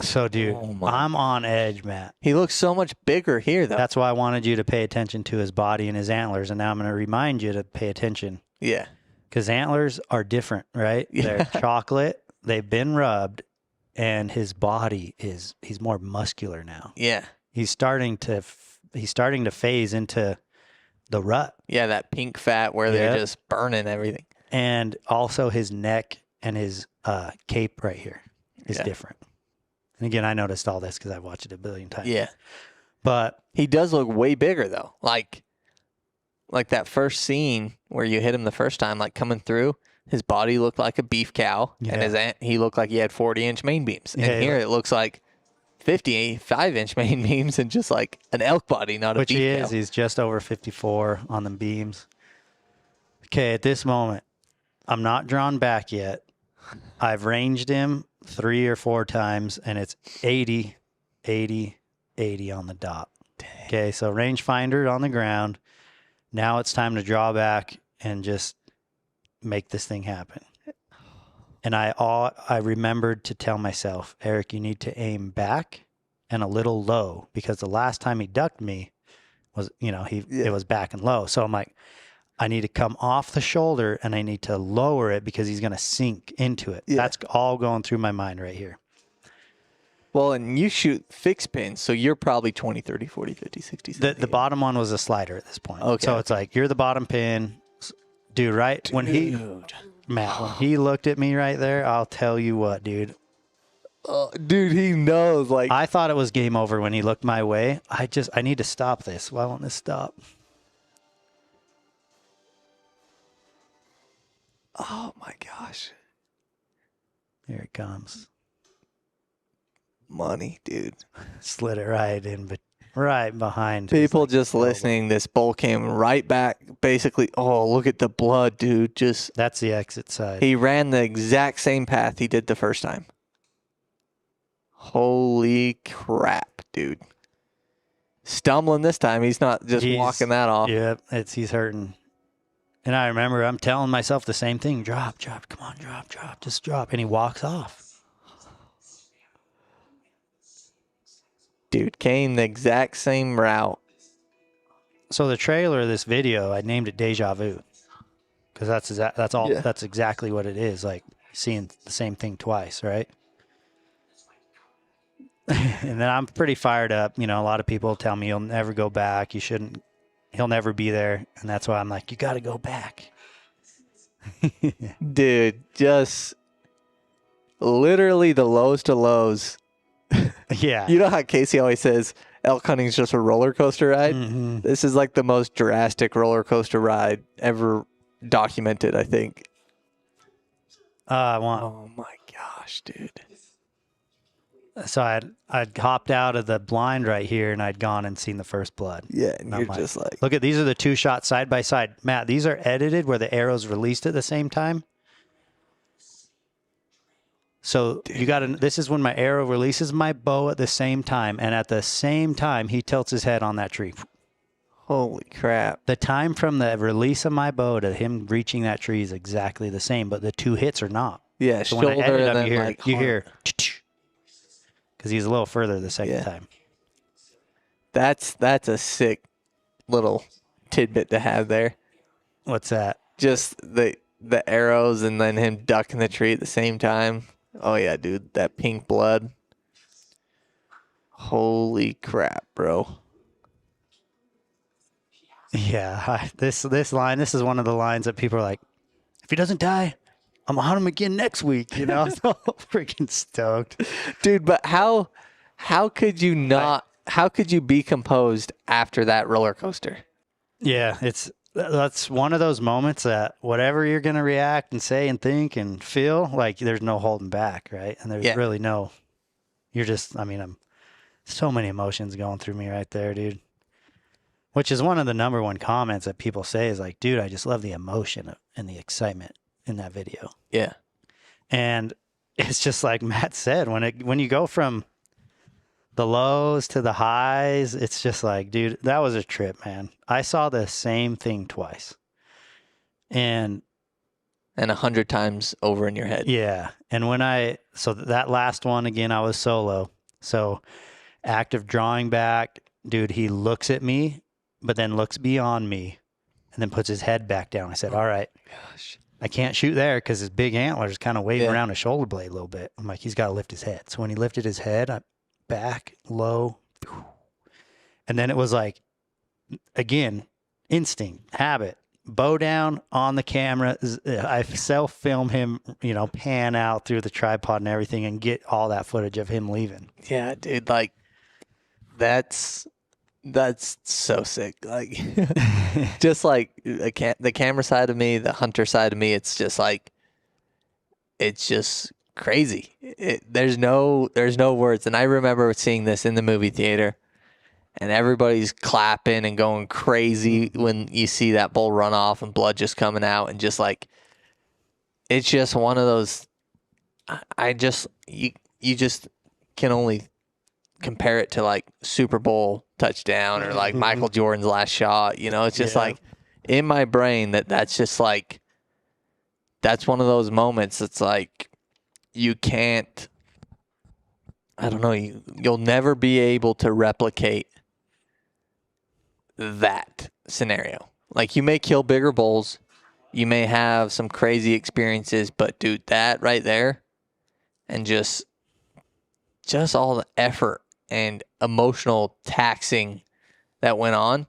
So, dude, I'm on edge, Matt. He looks so much bigger here, though. That's why I wanted you to pay attention to his body and his antlers, and now I'm going to remind you to pay attention. Yeah. Because antlers are different, right? Yeah. They're chocolate. They've been rubbed, and his body he's more muscular now. Yeah. He's starting to phase into the rut. Yeah, that pink fat where they're just burning everything. And also his neck and his cape right here is different. And again, I noticed all this because I've watched it a billion times. Yeah. But he does look way bigger, though. Like that first scene where you hit him the first time, like coming through, his body looked like a beef cow. Yeah. And he looked like he had 40-inch main beams. And here it looks like 55-inch main beams and just like an elk body, not a beef cow. Which he is. He's just over 54 on the beams. Okay, at this moment, I'm not drawn back yet. I've ranged him 3 or 4 times, and it's 80, 80, 80 on the dot. Dang. Okay, so rangefinder on the ground. Now it's time to draw back and just make this thing happen. And I remembered to tell myself, Eric, you need to aim back and a little low, because the last time he ducked me was, it was back and low. So I'm like, I need to come off the shoulder and I need to lower it because he's going to sink into it. Yeah. That's all going through my mind right here. Well, and you shoot fixed pins, so you're probably 20, 30, 40, 50, 60, 70. The bottom one was a slider at this point. Okay. So it's like, you're the bottom pin. Dude, right? Dude. When he looked at me right there, I'll tell you what, dude. Dude, he knows. Like, I thought it was game over when he looked my way. I need to stop this. Why won't this stop? Oh my gosh. Here it comes. Money, dude. Slid it right behind. People just listening, this bull came right back. Basically, oh, look at the blood, dude. That's the exit side. He ran the exact same path he did the first time. Holy crap, dude. Stumbling this time. He's not just walking that off. Yep, he's hurting. And I remember I'm telling myself the same thing. Drop, come on, drop, just drop. And he walks off. Dude, came the exact same route. So the trailer of this video, I named it Deja Vu. Because that's exactly what it is. Like seeing the same thing twice, right? And then I'm pretty fired up. A lot of people tell me you'll never go back. You shouldn't. He'll never be there. And that's why I'm like, you got to go back. Dude, just literally the lowest of lows. Yeah. You know how Casey always says elk hunting is just a roller coaster ride? Mm-hmm. This is like the most drastic roller coaster ride ever documented, I think. Oh my gosh, dude. So I'd hopped out of the blind right here, and I'd gone and seen the first blood. Yeah, and you're just like, look at these are the two shots side by side. Matt, these are edited where the arrow's released at the same time. So dude, you got to. This is when my arrow releases my bow at the same time, and at the same time he tilts his head on that tree. Holy crap! The time from the release of my bow to him reaching that tree is exactly the same, but the two hits are not. Yeah, so shoulder when I edit and them, then you hear. Because he's a little further the second time. That's a sick little tidbit to have there. What's that? Just the arrows and then him ducking the tree at the same time. Oh yeah, dude, that pink blood. Holy crap, bro. Yeah, this line, this is one of the lines that people are like, if he doesn't die, I'm gonna hunt him again next week, you know? So freaking stoked. Dude, but how could you not, how could you be composed after that roller coaster? Yeah, that's one of those moments that whatever you're going to react and say and think and feel, like there's no holding back, right? And there's really no, you're just, I'm so many emotions going through me right there, dude. Which is one of the number one comments that people say is like, dude, I just love the emotion and the excitement in that video. Yeah. And it's just like Matt said, when you go from the lows to the highs, it's just like, dude, that was a trip, man. I saw the same thing twice. And 100 times over in your head. Yeah. And so that last one, again, I was solo. So active drawing back, dude, he looks at me, but then looks beyond me and then puts his head back down. I said, all right. Gosh. I can't shoot there because his big antlers kind of waving around his shoulder blade a little bit. I'm like, he's got to lift his head. So when he lifted his head, I back, low. And then it was like, again, instinct, habit, bow down on the camera. I self-film him, pan out through the tripod and everything and get all that footage of him leaving. Yeah, dude, like, that's so sick. Like, just like the camera side of me, the hunter side of me, it's just like, it's just crazy. There's no words. And I remember seeing this in the movie theater and everybody's clapping and going crazy when you see that bull run off and blood just coming out, and just like, it's just one of those, you just can only compare it to like Super Bowl touchdown or like Michael Jordan's last shot. It's just like in my brain that's just like, that's one of those moments. It's like, you can't, I don't know, you'll never be able to replicate that scenario. Like, you may kill bigger bulls, you may have some crazy experiences, but dude, that right there, and just all the effort and emotional taxing that went on,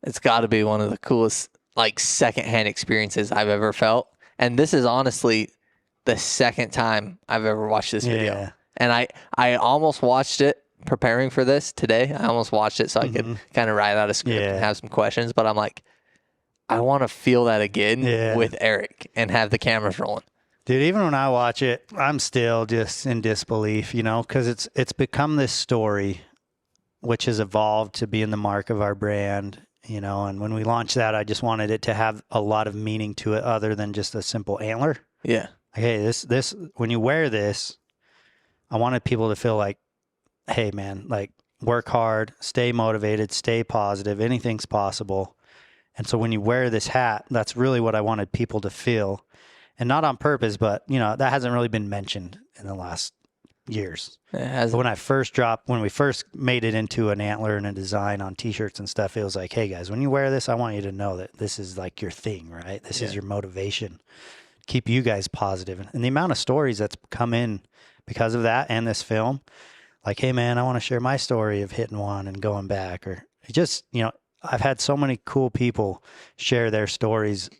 it's got to be one of the coolest, like, secondhand experiences I've ever felt. And this is honestly the second time I've ever watched this video. Yeah. And I almost watched it preparing for this today. I almost watched it so I could kind of write out a script and have some questions. But I'm like, I want to feel that again with Eric and have the cameras rolling. Dude, even when I watch it, I'm still just in disbelief, because it's become this story which has evolved to be in the mark of our brand, and when we launched that, I just wanted it to have a lot of meaning to it other than just a simple antler. Yeah. Hey, this when you wear this, I wanted people to feel like, hey man, like, work hard, stay motivated, stay positive, anything's possible. And so when you wear this hat, that's really what I wanted people to feel. And not on purpose, but, that hasn't really been mentioned in the last years. When we first made it into an antler and a design on t-shirts and stuff, it was like, hey guys, when you wear this, I want you to know that this is like your thing, right? This is your motivation. Keep you guys positive. And the amount of stories that's come in because of that and this film, like, hey man, I want to share my story of hitting one and going back, or just, I've had so many cool people share their stories,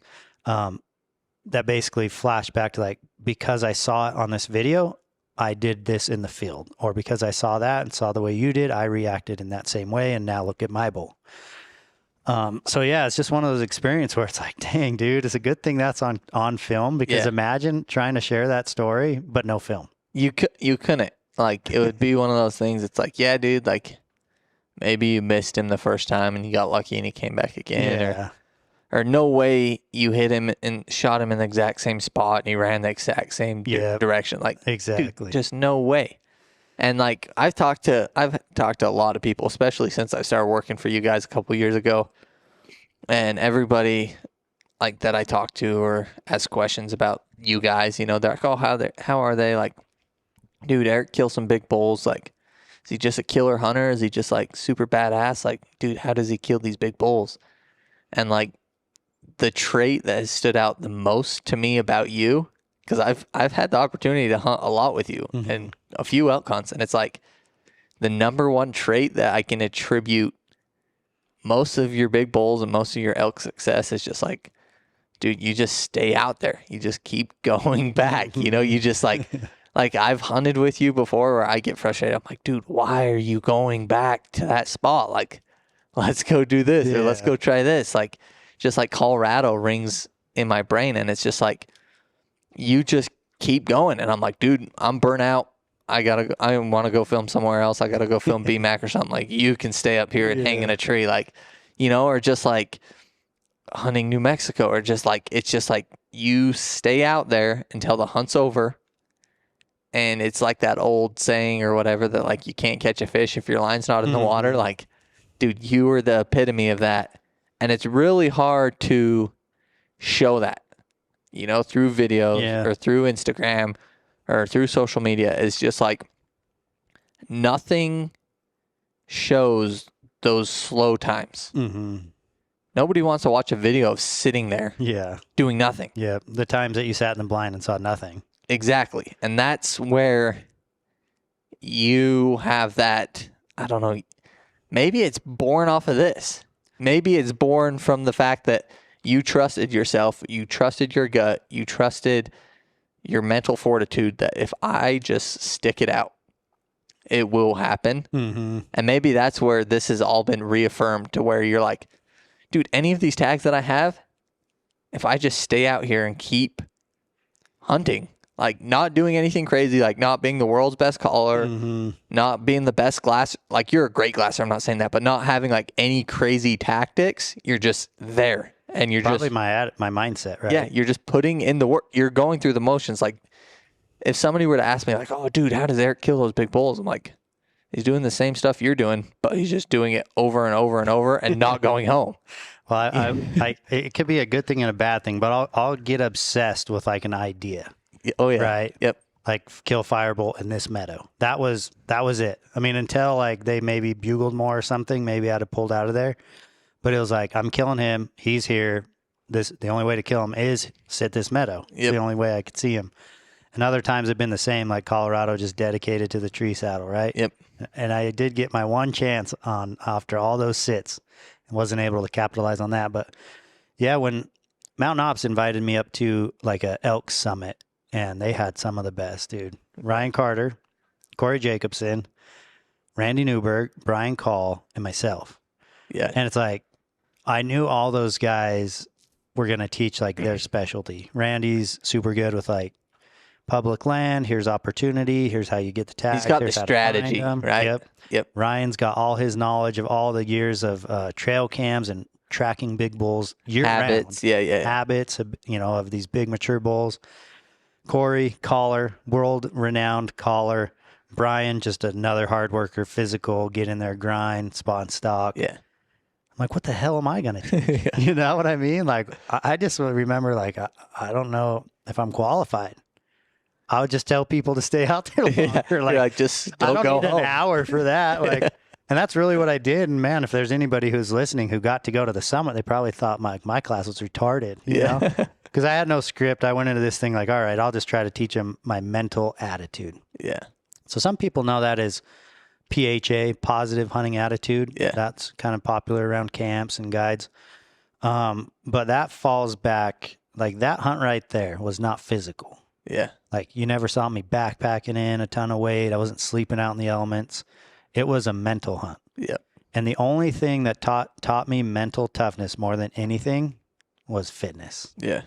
that basically flash back to like, because I saw it on this video, I did this in the field, or because I saw that and saw the way you did, I reacted in that same way. And now look at my bull. So yeah, it's just one of those experiences where it's like, dang, dude, it's a good thing that's on film, because imagine trying to share that story, but no film. You couldn't. Like, it would be one of those things. It's like, yeah, dude, like, maybe you missed him the first time and you got lucky and he came back again. Yeah. Or no way you hit him and shot him in the exact same spot and he ran the exact same direction. Like, exactly. Dude, just no way. And like, I've talked to a lot of people, especially since I started working for you guys a couple years ago. And everybody like that I talk to or ask questions about you guys, you know, they're like, oh, how are they? Like, dude, Eric kills some big bulls. Like, is he just a killer hunter? Is he just like super badass? Like, dude, how does he kill these big bulls? And like, the trait that has stood out the most to me about you, because I've had the opportunity to hunt a lot with you and a few elk hunts, and it's like the number one trait that I can attribute most of your big bulls and most of your elk success is just like, dude, you just stay out there. You just keep going back. You know, you just like I've hunted with you before where I get frustrated. I'm like, dude, why are you going back to that spot? Like, let's go do this or let's go try this. Like, just like Colorado rings in my brain, and it's just like, you just keep going. And I'm like, dude, I'm burnt out. I want to go film somewhere else. I got to go film BMAC or something. Like, you can stay up here and hang in a tree, like, you know, or just like hunting New Mexico, or just like, it's just like, you stay out there until the hunt's over. And it's like that old saying or whatever that like, you can't catch a fish if your line's not in the water. Like, dude, you are the epitome of that. And it's really hard to show that, you know, through videos or through Instagram or through social media. It's just like, nothing shows those slow times. Nobody wants to watch a video of sitting there doing nothing. Yeah, the times that you sat in the blind and saw nothing. Exactly. And that's where you have that, I don't know, maybe it's born off of this. Maybe it's born from the fact that you trusted yourself, you trusted your gut, you trusted your mental fortitude that if I just stick it out, it will happen. And maybe that's where this has all been reaffirmed, to where you're like, dude, any of these tags that I have, if I just stay out here and keep hunting, like not doing anything crazy, like not being the world's best caller, not being the best glass, like you're a great glasser, I'm not saying that, but not having like any crazy tactics, you're just there. And you're probably my mindset, right? Yeah, you're just putting in the work. You're going through the motions. Like, if somebody were to ask me, like, "Oh, dude, how does Eric kill those big bulls?" I'm like, he's doing the same stuff you're doing, but he's just doing it over and over and over, and not going home. Well, it could be a good thing and a bad thing, but I'll get obsessed with like an idea. Oh yeah, right. Yep. Like, kill FireBull in this meadow. That was it. I mean, until like they maybe bugled more or something, maybe I'd have pulled out of there. But it was like, I'm killing him. He's here. The only way to kill him is sit this meadow. It's the only way I could see him. And other times have been the same, like Colorado, just dedicated to the tree saddle, right? Yep. And I did get my one chance on after all those sits, and wasn't able to capitalize on that. But yeah, when Mountain Ops invited me up to like a elk summit, and they had some of the best, dude. Ryan Carter, Corey Jacobson, Randy Newberg, Brian Call, and myself. Yeah. And it's like, I knew all those guys were going to teach like their specialty. Randy's super good with like public land. Here's opportunity. Here's how you get the tags. He's got the strategy, right? Yep. Ryan's got all his knowledge of all the years of trail cams and tracking big bulls year Habits. round. Yeah. Habits of, of these big mature bulls. Corey, caller, world renowned caller. Brian, just another hard worker, physical, get in there, grind, spot and stock. Yeah. I'm like, what the hell am I going to do? You know what I mean? Like, I just remember, like, I don't know if I'm qualified. I would just tell people to stay out there longer. Like, just don't go need home. An hour for that. Like, and that's really what I did. And man, if there's anybody who's listening who got to go to the summit, they probably thought my class was retarded, you know? Because I had no script. I went into this thing like, all right, I'll just try to teach them my mental attitude. Yeah. So some people know that as PHA, positive hunting attitude. Yeah. That's kind of popular around camps and guides. But that falls back, like that hunt right there was not physical. Yeah. Like, you never saw me backpacking in a ton of weight. I wasn't sleeping out in the elements. It was a mental hunt. Yep. And the only thing that taught me mental toughness more than anything was fitness. Yeah.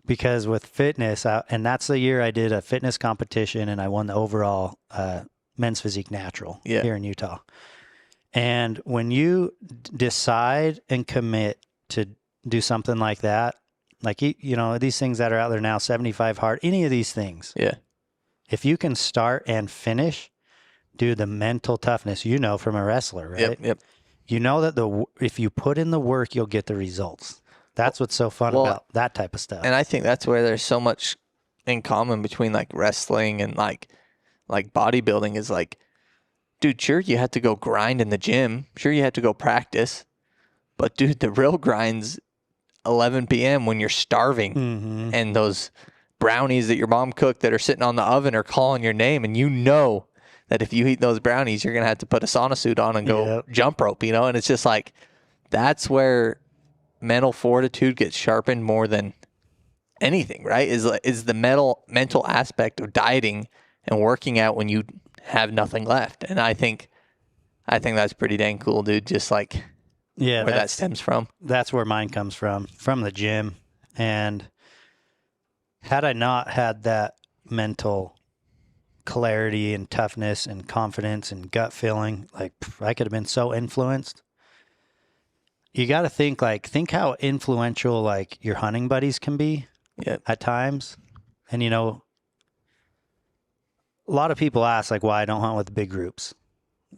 Because with fitness, and that's the year I did a fitness competition and I won the overall men's physique natural here in Utah. And when you decide and commit to do something like that, like, you know, these things that are out there now, 75 hard, any of these things. Yeah. If you can start and finish, dude, the mental toughness, you know, from a wrestler, right? Yep. You know that if you put in the work, you'll get the results. That's what's so fun about that type of stuff. And I think that's where there's so much in common between like wrestling and like bodybuilding is like, dude, sure, you had to go grind in the gym. Sure, you had to go practice. But, dude, the real grind's 11 p.m. when you're starving and those brownies that your mom cooked that are sitting on the oven are calling your name. And you know that if you eat those brownies, you're going to have to put a sauna suit on and go jump rope, you know? And it's just like, that's where mental fortitude gets sharpened more than anything, right? Is the mental aspect of dieting and working out when you have nothing left. And I think that's pretty dang cool, dude. Just like where that stems from. That's where mine comes from the gym. And had I not had that mental clarity and toughness and confidence and gut feeling, like I could have been so influenced. You got to think how influential like your hunting buddies can be at times. And, you know, a lot of people ask like why I don't hunt with big groups.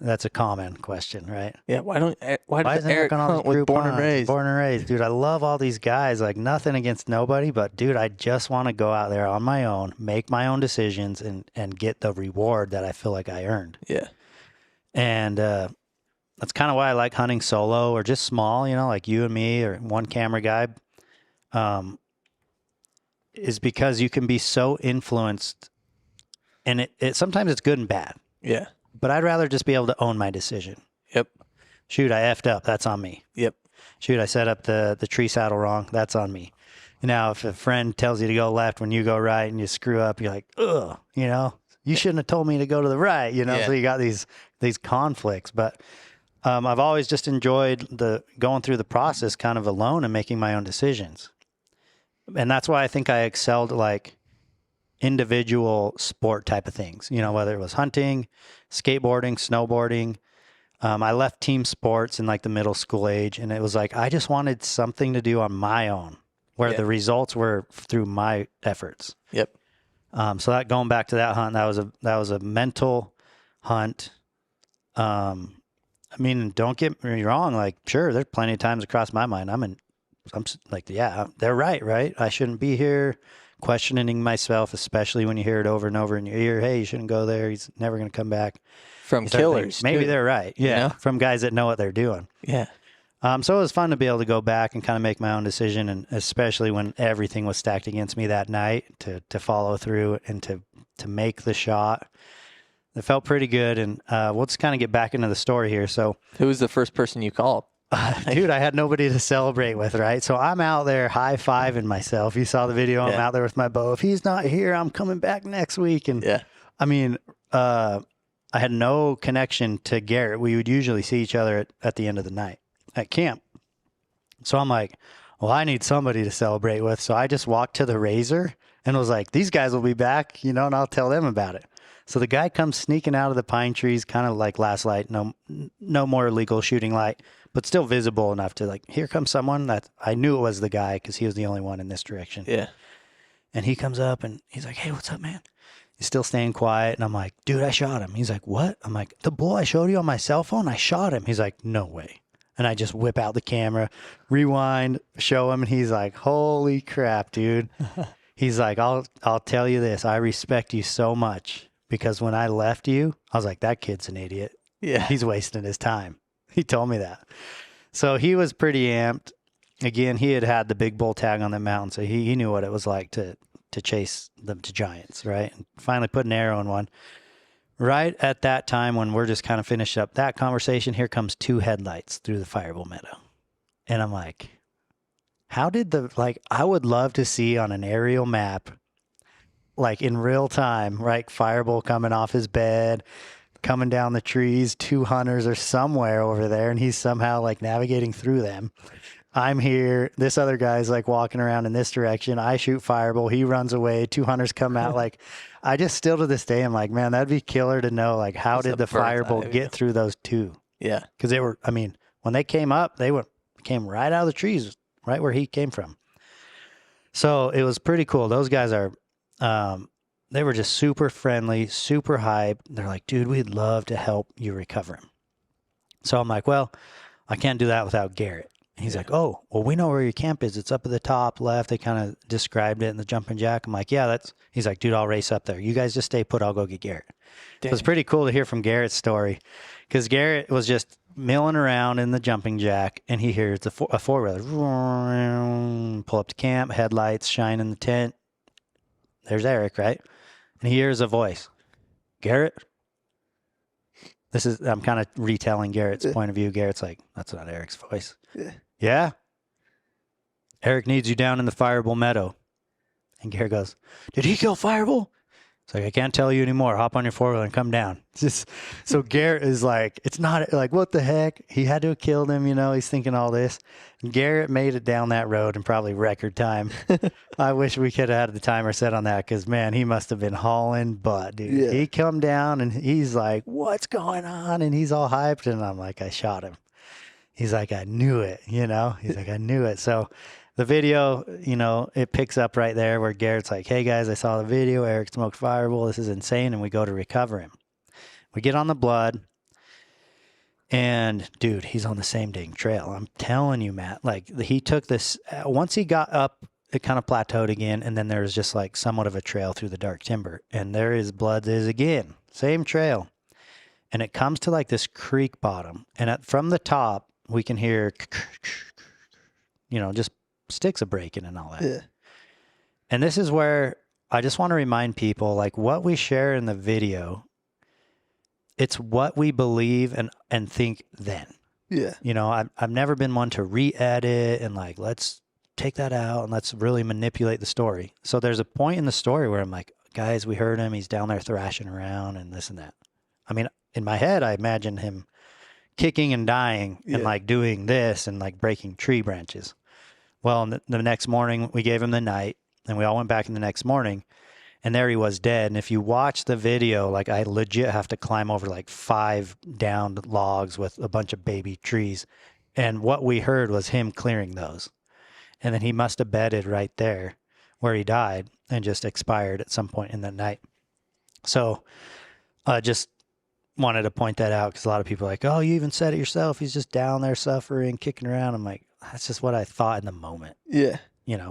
That's a common question, right? Yeah. Why does Eric on all hunt these with group born and hunts? raised? Born and raised. Dude, I love all these guys. Like nothing against nobody, but dude, I just want to go out there on my own, make my own decisions and get the reward that I feel like I earned. Yeah. And, that's kind of why I like hunting solo or just small, you know, like you and me or one camera guy, is because you can be so influenced and it sometimes it's good and bad. Yeah. But I'd rather just be able to own my decision. Yep. Shoot, I effed up. That's on me. Yep. Shoot, I set up the tree saddle wrong. That's on me. Now, if a friend tells you to go left when you go right and you screw up, you're like, ugh, you know, you shouldn't have told me to go to the right, you know? Yeah. So you got these conflicts, but I've always just enjoyed going through the process kind of alone and making my own decisions. And that's why I think I excelled at like individual sport type of things, you know, whether it was hunting, skateboarding, snowboarding. I left team sports in like the middle school age and it was like, I just wanted something to do on my own where the results were through my efforts. Yep. So that going back to that hunt, that was a mental hunt. I mean, don't get me wrong. Like, sure, there's plenty of times across my mind. I'm like, yeah, they're right? I shouldn't be here. Questioning myself, especially when you hear it over and over in your ear. Hey, you shouldn't go there. He's never going to come back. From killers. Maybe they're right. Yeah. You know? From guys that know what they're doing. Yeah. So it was fun to be able to go back and kind of make my own decision. And especially when everything was stacked against me that night to follow through and to make the shot. It felt pretty good. And we'll just kind of get back into the story here. So who was the first person you called? Dude, I had nobody to celebrate with, right? So I'm out there high-fiving myself. You saw the video. I'm out there with my bow. If he's not here, I'm coming back next week. And I mean, I had no connection to Garrett. We would usually see each other at the end of the night at camp. So I'm like, well, I need somebody to celebrate with. So I just walked to the Razor and was like, these guys will be back, you know, and I'll tell them about it. So the guy comes sneaking out of the pine trees, kind of like last light, no more legal shooting light, but still visible enough to like, here comes someone that I knew it was the guy because he was the only one in this direction. Yeah. And he comes up and he's like, hey, what's up, man? He's still staying quiet. And I'm like, dude, I shot him. He's like, what? I'm like, the bull I showed you on my cell phone, I shot him. He's like, no way. And I just whip out the camera, rewind, show him. And he's like, holy crap, dude. He's like, I'll tell you this. I respect you so much because when I left you, I was like, that kid's an idiot. Yeah. He's wasting his time. He told me that. So he was pretty amped. Again, he had the big bull tag on the mountain. So he knew what it was like to chase them to giants, right? And finally put an arrow in one. Right at that time when we're just kind of finished up that conversation, here comes 2 headlights through the FireBull meadow. And I'm like, I would love to see on an aerial map, like in real time, right? FireBull coming off his bed, coming down the trees. 2 hunters are somewhere over there, and he's somehow like navigating through them. I'm here. This other guy's like walking around in this direction. I shoot FireBull. He runs away. 2 hunters come out. Like, I just still to this day, I'm like, man, that'd be killer to know, like, how did the FireBull get through those 2? Yeah. Because they were, I mean, when they came up, came right out of the trees, right where he came from. So it was pretty cool. Those guys are, they were just super friendly, super hyped. They're like, dude, we'd love to help you recover him. So I'm like, well, I can't do that without Garrett. He's like, oh, well, we know where your camp is. It's up at the top left. They kind of described it in the jumping jack. I'm like, yeah, he's like, dude, I'll race up there. You guys just stay put. I'll go get Garrett. It was pretty cool to hear from Garrett's story because Garrett was just milling around in the jumping jack and he hears a four-wheeler pull up to camp, headlights shine in the tent. There's Eric, right? And he hears a voice, Garrett. I'm kind of retelling Garrett's point of view. Garrett's like, that's not Eric's voice. Yeah? Eric needs you down in the FireBull meadow. And Garrett goes, did he kill FireBull? It's like, I can't tell you anymore. Hop on your 4-wheeler and come down. So Garrett is like, it's not like, what the heck? He had to have killed him, he's thinking all this. And Garrett made it down that road in probably record time. I wish we could have had the timer set on that because, man, he must have been hauling butt, dude. Yeah. He come down and he's like, what's going on? And he's all hyped. And I'm like, I shot him. He's like, I knew it, He's like, I knew it. So the video, it picks up right there where Garrett's like, hey, guys, I saw the video. Eric smoked FireBull. This is insane. And we go to recover him. We get on the blood. And, dude, he's on the same dang trail. I'm telling you, Matt. Like, he took this. Once he got up, it kind of plateaued again. And then there was just, like, somewhat of a trail through the dark timber. And there his blood is again. Same trail. And it comes to, like, this creek bottom. And from the top, we can hear, just sticks a breaking and all that. Yeah. And this is where I just want to remind people, like, what we share in the video, it's what we believe and think then. Yeah. I've never been one to re-edit and like, let's take that out and let's really manipulate the story. So there's a point in the story where I'm like, guys, we heard him. He's down there thrashing around and this and that. I mean, in my head, I imagine him kicking and dying and like doing this and like breaking tree branches. Well, the next morning we gave him the night and we all went back in the next morning and there he was dead. And if you watch the video, like I legit have to climb over like 5 downed logs with a bunch of baby trees. And what we heard was him clearing those. And then he must have bedded right there where he died and just expired at some point in the night. So just wanted to point that out because a lot of people are like, oh, you even said it yourself. He's just down there suffering, kicking around. I'm like, that's just what I thought in the moment. Yeah.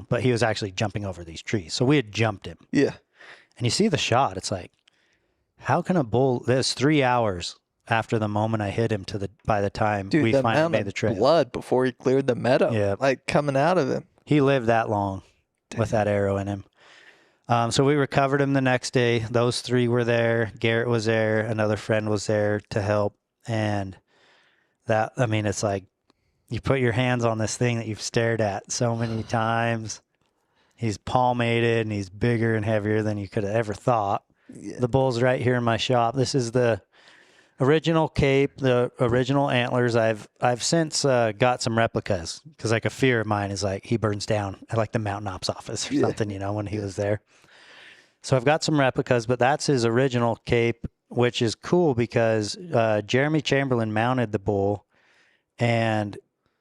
But he was actually jumping over these trees. So we had jumped him. Yeah. And you see the shot. It's like, how can a bull, there's 3 hours after the moment I hit him by the time we finally made the trail. Blood before he cleared the meadow. Yeah. Like coming out of him. He lived that long with that arrow in him. So we recovered him the next day. Those 3 were there. Garrett was there. Another friend was there to help. And it's like you put your hands on this thing that you've stared at so many times. He's palmated and he's bigger and heavier than you could have ever thought. Yeah. The bull's right here in my shop. This is the original cape, the original antlers. I've since got some replicas because like a fear of mine is like he burns down at like the mountain ops office or something, when he was there. So I've got some replicas, but that's his original cape, which is cool because Jeremy Chamberlain mounted the bull and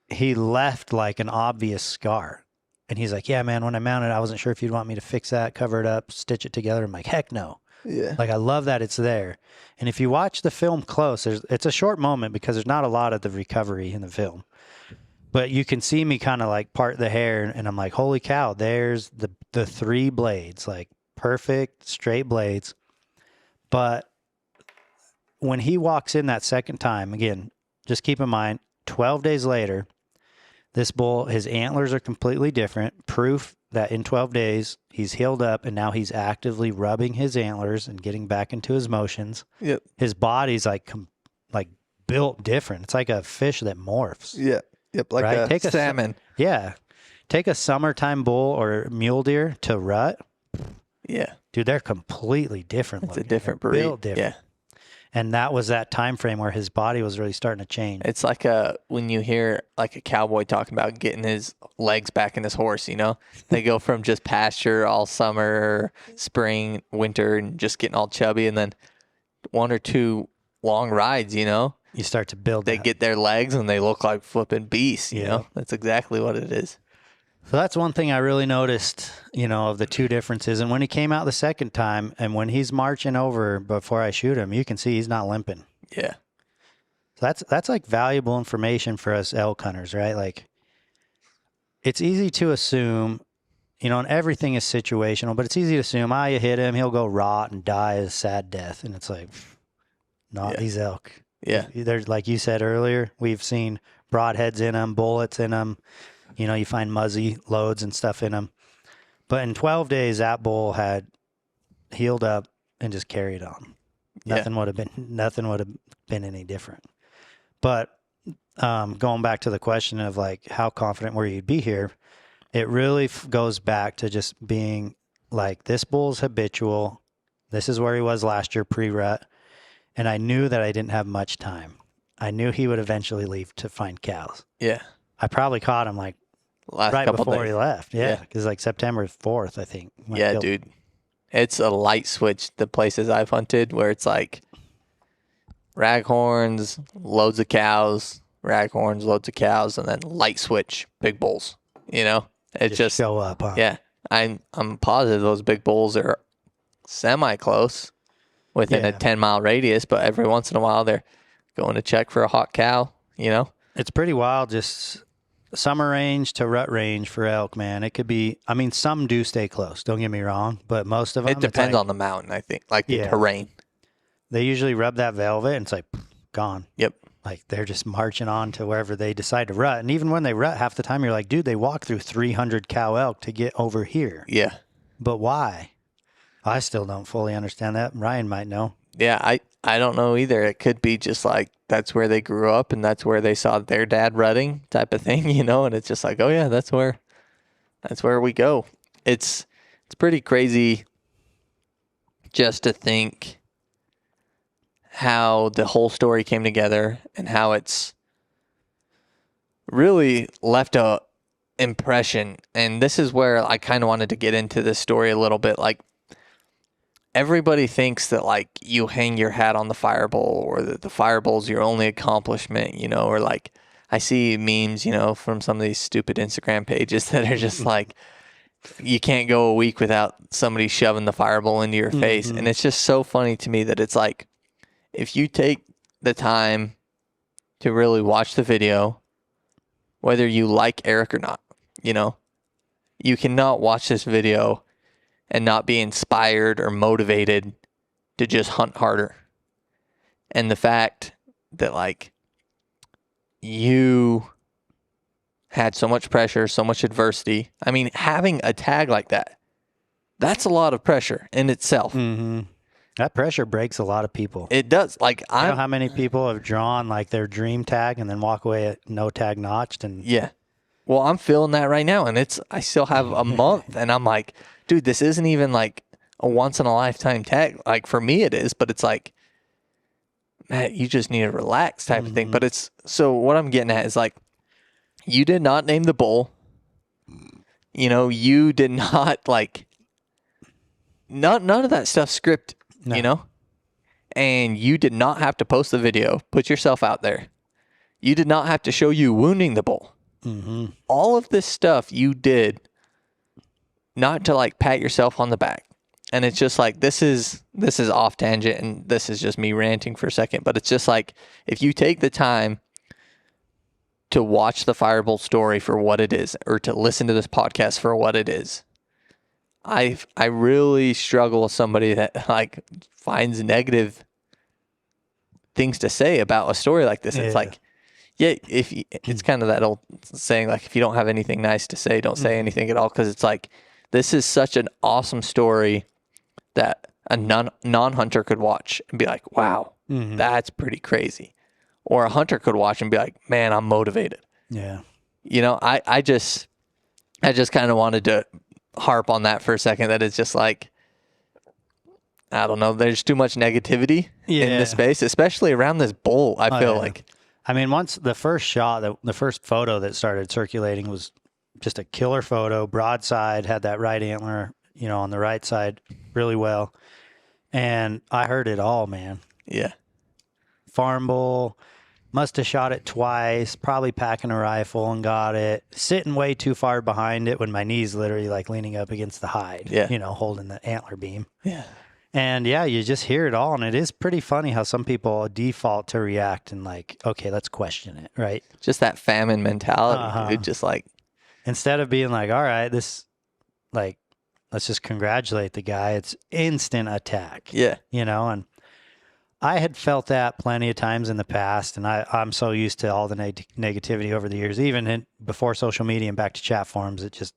he left like an obvious scar. And he's like, yeah, man, when I mounted, I wasn't sure if you'd want me to fix that, cover it up, stitch it together. I'm like, heck no. Yeah. Like, I love that it's there. And if you watch the film close, it's a short moment because there's not a lot of the recovery in the film. But you can see me kind of like part the hair and I'm like, holy cow, there's the 3 blades, like perfect straight blades. But when he walks in that second time, again, just keep in mind, 12 days later, this bull, his antlers are completely different. Proof that in 12 days, he's healed up and now he's actively rubbing his antlers and getting back into his motions. Yep. His body's like built different. It's like a fish that morphs. Yeah. Yep. Like right? Take a salmon. Yeah. Take a summertime bull or mule deer to rut. Yeah. Dude, they're completely different. It's a different breed. Built different. Yeah. And that was that time frame where his body was really starting to change. It's like when you hear like a cowboy talking about getting his legs back in his horse, you know, they go from just pasture all summer, spring, winter, and just getting all chubby, and then 1 or 2 long rides, you know, You start to build they that. get their legs and they look like flipping beasts, you know, that's exactly what it is. So that's one thing I really noticed, you know, of the 2 differences. And when he came out the second time and when he's marching over before I shoot him, you can see he's not limping. Yeah. So that's like valuable information for us elk hunters, right? Like, it's easy to assume, you know, and everything is situational, but it's easy to assume, you hit him, he'll go rot and die a sad death. And it's like, not these elk. Yeah. There's, like you said earlier, we've seen broadheads in them, bullets in them. You know, you find muzzy loads and stuff in them. But in 12 days, that bull had healed up and just carried on. Nothing would have been any different. But going back to the question of like, how confident were you to be here? It really goes back to just being like, this bull's habitual. This is where he was last year pre-rut. And I knew that I didn't have much time. I knew he would eventually leave to find cows. Yeah. I probably caught him like right before he left. Yeah. Because like September 4th, I think. Yeah, dude. It's a light switch, the places I've hunted, where it's like raghorns, loads of cows, raghorns, loads of cows, and then light switch, big bulls. You know? It just show up, huh? Yeah. I'm positive those big bulls are semi-close within a 10-mile radius, but every once in a while they're going to check for a hot cow, you know? It's pretty wild, just summer range to rut range for elk, man. It could be, I mean, some do stay close, don't get me wrong, but most of them, it depends on the mountain, I think, like the terrain. They usually rub that velvet and it's like, gone. Yep. Like they're just marching on to wherever they decide to rut. And even when they rut, half the time you're like, dude, they walk through 300 cow elk to get over here. Yeah. But why? I still don't fully understand that. Ryan might know. Yeah, I don't know either. It could be just like that's where they grew up and that's where they saw their dad rutting type of thing, you know, and it's just like, oh yeah, that's where we go. It's pretty crazy just to think how the whole story came together and how it's really left a impression. And this is where I kind of wanted to get into this story a little bit. Like, everybody thinks that like you hang your hat on the FireBull or that the FireBull's your only accomplishment, you know, or like I see memes, you know, from some of these stupid Instagram pages that are just like, you can't go a week without somebody shoving the FireBull into your face. And it's just so funny to me that it's like, if you take the time to really watch the video, whether you like Eric or not, you know, you cannot watch this video and not be inspired or motivated to just hunt harder. And the fact that like you had so much pressure, so much adversity. I mean, having a tag like that, that's a lot of pressure in itself. Mm-hmm. That pressure breaks a lot of people. It does. Like, I know how many people have drawn like their dream tag and then walk away at no tag notched. And yeah. Well, I'm feeling that right now, and I still have a month, and I'm like, dude, this isn't even like a once in a lifetime tag. Like for me, it is, but it's like, man, you just need to relax type of thing. But it's so what I'm getting at is like, you did not name the bull. You know, you did not like none of that stuff script. No. You know, and you did not have to post the video, put yourself out there. You did not have to show you wounding the bull. Mm-hmm. All of this stuff you did not to like pat yourself on the back. And it's just like, this is off tangent and this is just me ranting for a second, but it's just like, if you take the time to watch the FireBull story for what it is, or to listen to this podcast for what it is, I really struggle with somebody that like finds negative things to say about a story like this. It's like, it's kind of that old saying, like, if you don't have anything nice to say, don't say anything at all. Cause it's like, this is such an awesome story that a non-hunter could watch and be like, wow, that's pretty crazy. Or a hunter could watch and be like, man, I'm motivated. Yeah. You know, I just kind of wanted to harp on that for a second, that it's just like, I don't know. There's too much negativity in this space, especially around this bull. I feel like. I mean, once the first the first photo that started circulating was just a killer photo, broadside, had that right antler, on the right side really well. And I heard it all, man. Yeah. Farm bull, must have shot it twice, probably packing a rifle and got it, sitting way too far behind it when my knee's literally like leaning up against the hide, holding the antler beam. Yeah. And you just hear it all. And it is pretty funny how some people default to react and like, okay, let's question it, right? Just that famine mentality, dude. Just like, instead of being like, all right, let's just congratulate the guy. It's instant attack. Yeah. And I had felt that plenty of times in the past. And I'm so used to all the negativity over the years, even before social media and back to chat forums. It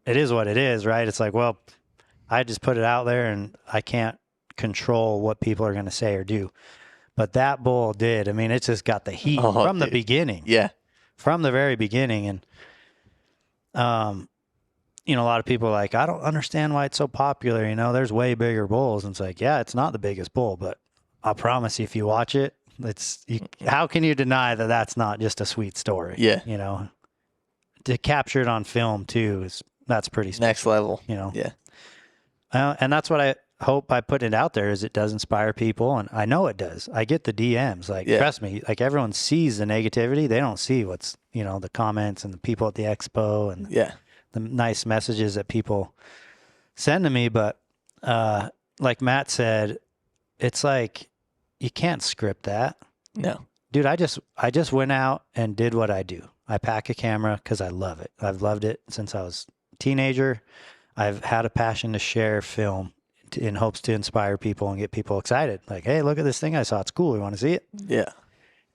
is what it is, right? It's like, well, I just put it out there and I can't control what people are going to say or do. But that bull did. I mean, it just got the heat from the beginning. Yeah. From the very beginning. And, a lot of people are like, I don't understand why it's so popular. There's way bigger bulls. And it's like, yeah, it's not the biggest bull, but I promise you, if you watch it, how can you deny that that's not just a sweet story? Yeah. To capture it on film too, that's pretty special. Next level. Yeah. And that's what I hope by putting it out there is it does inspire people. And I know it does. I get the DMs. Trust me, like everyone sees the negativity. They don't see what's, the comments and the people at the expo and the nice messages that people send to me. But like Matt said, it's like you can't script that. No. Dude, I just went out and did what I do. I pack a camera because I love it. I've loved it since I was a teenager. I've had a passion to share film in hopes to inspire people and get people excited. Like, hey, look at this thing I saw. It's cool. You want to see it? Yeah.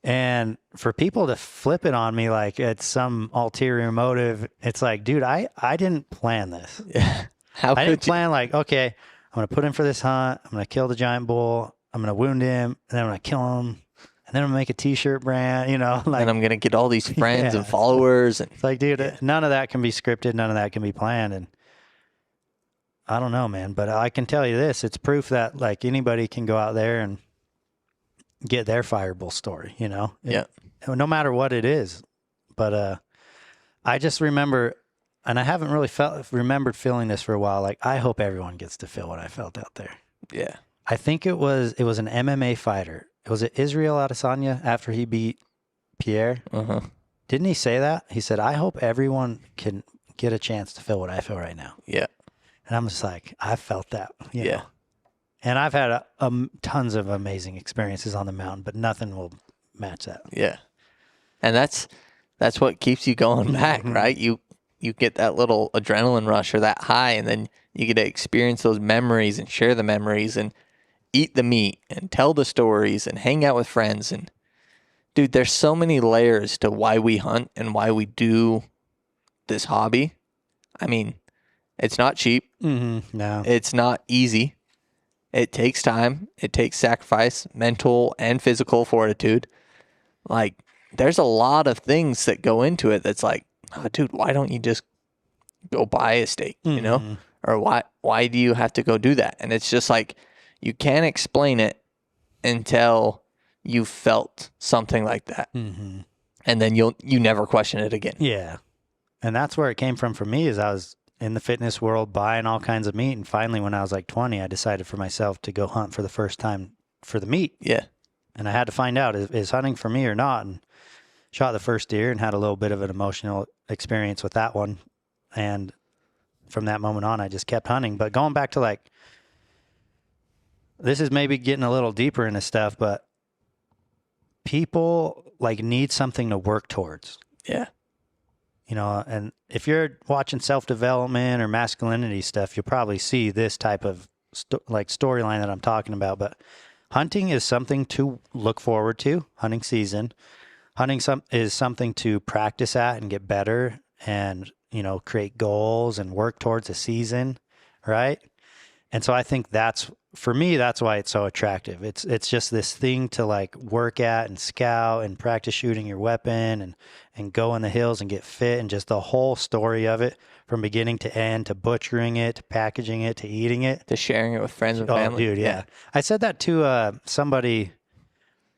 And for people to flip it on me like it's some ulterior motive, it's like, dude, I didn't plan this. Yeah. I didn't plan like, okay, I'm going to put him for this hunt. I'm going to kill the giant bull. I'm going to wound him. And then I'm going to kill him. And then I'm going to make a t-shirt brand, and I'm going to get all these friends and followers. And it's like, dude, none of that can be scripted. None of that can be planned. And I don't know, man, but I can tell you this, it's proof that like anybody can go out there and get their FireBull story, Yeah. No matter what it is. But I just remember, and I haven't really remembered feeling this for a while. Like, I hope everyone gets to feel what I felt out there. Yeah. I think it was an MMA fighter. Was it Israel Adesanya after he beat Pierre? Uh-huh. Didn't he say that? He said, I hope everyone can get a chance to feel what I feel right now. Yeah. And I'm just like, I felt that. You Yeah. know? And I've had tons of amazing experiences on the mountain, but nothing will match that. Yeah. And that's what keeps you going back, right? You get that little adrenaline rush or that high, and then you get to experience those memories and share the memories and eat the meat and tell the stories and hang out with friends. And dude, there's so many layers to why we hunt and why we do this hobby. I mean, it's not cheap. No. It's not easy. It takes time. It takes sacrifice, mental and physical fortitude. Like, there's a lot of things that go into it that's like, oh, dude, why don't you just go buy a steak, you know? Or why do you have to go do that? And it's just like, you can't explain it until you felt something like that. And then you never question it again. Yeah. And that's where it came from for me, is I was in the fitness world buying all kinds of meat. And finally, when I was like 20, I decided for myself to go hunt for the first time for the meat. Yeah. And I had to find out, is hunting for me or not? And shot the first deer and had a little bit of an emotional experience with that one. And from that moment on, I just kept hunting. But going back to like, this is maybe getting a little deeper into stuff, but people like need something to work towards. Yeah. You know, and if you're watching self-development or masculinity stuff, you'll probably see this type of storyline that I'm talking about. But hunting is something to look forward to, hunting season. Hunting is something to practice at and get better and, you know, create goals and work towards a season, right? And so I think for me, that's why it's so attractive. It's just this thing to like work at and scout and practice shooting your weapon and go in the hills and get fit, and just the whole story of it from beginning to end, to butchering it, to packaging it, to eating it. To sharing it with friends and family. Oh, dude, yeah. I said that to somebody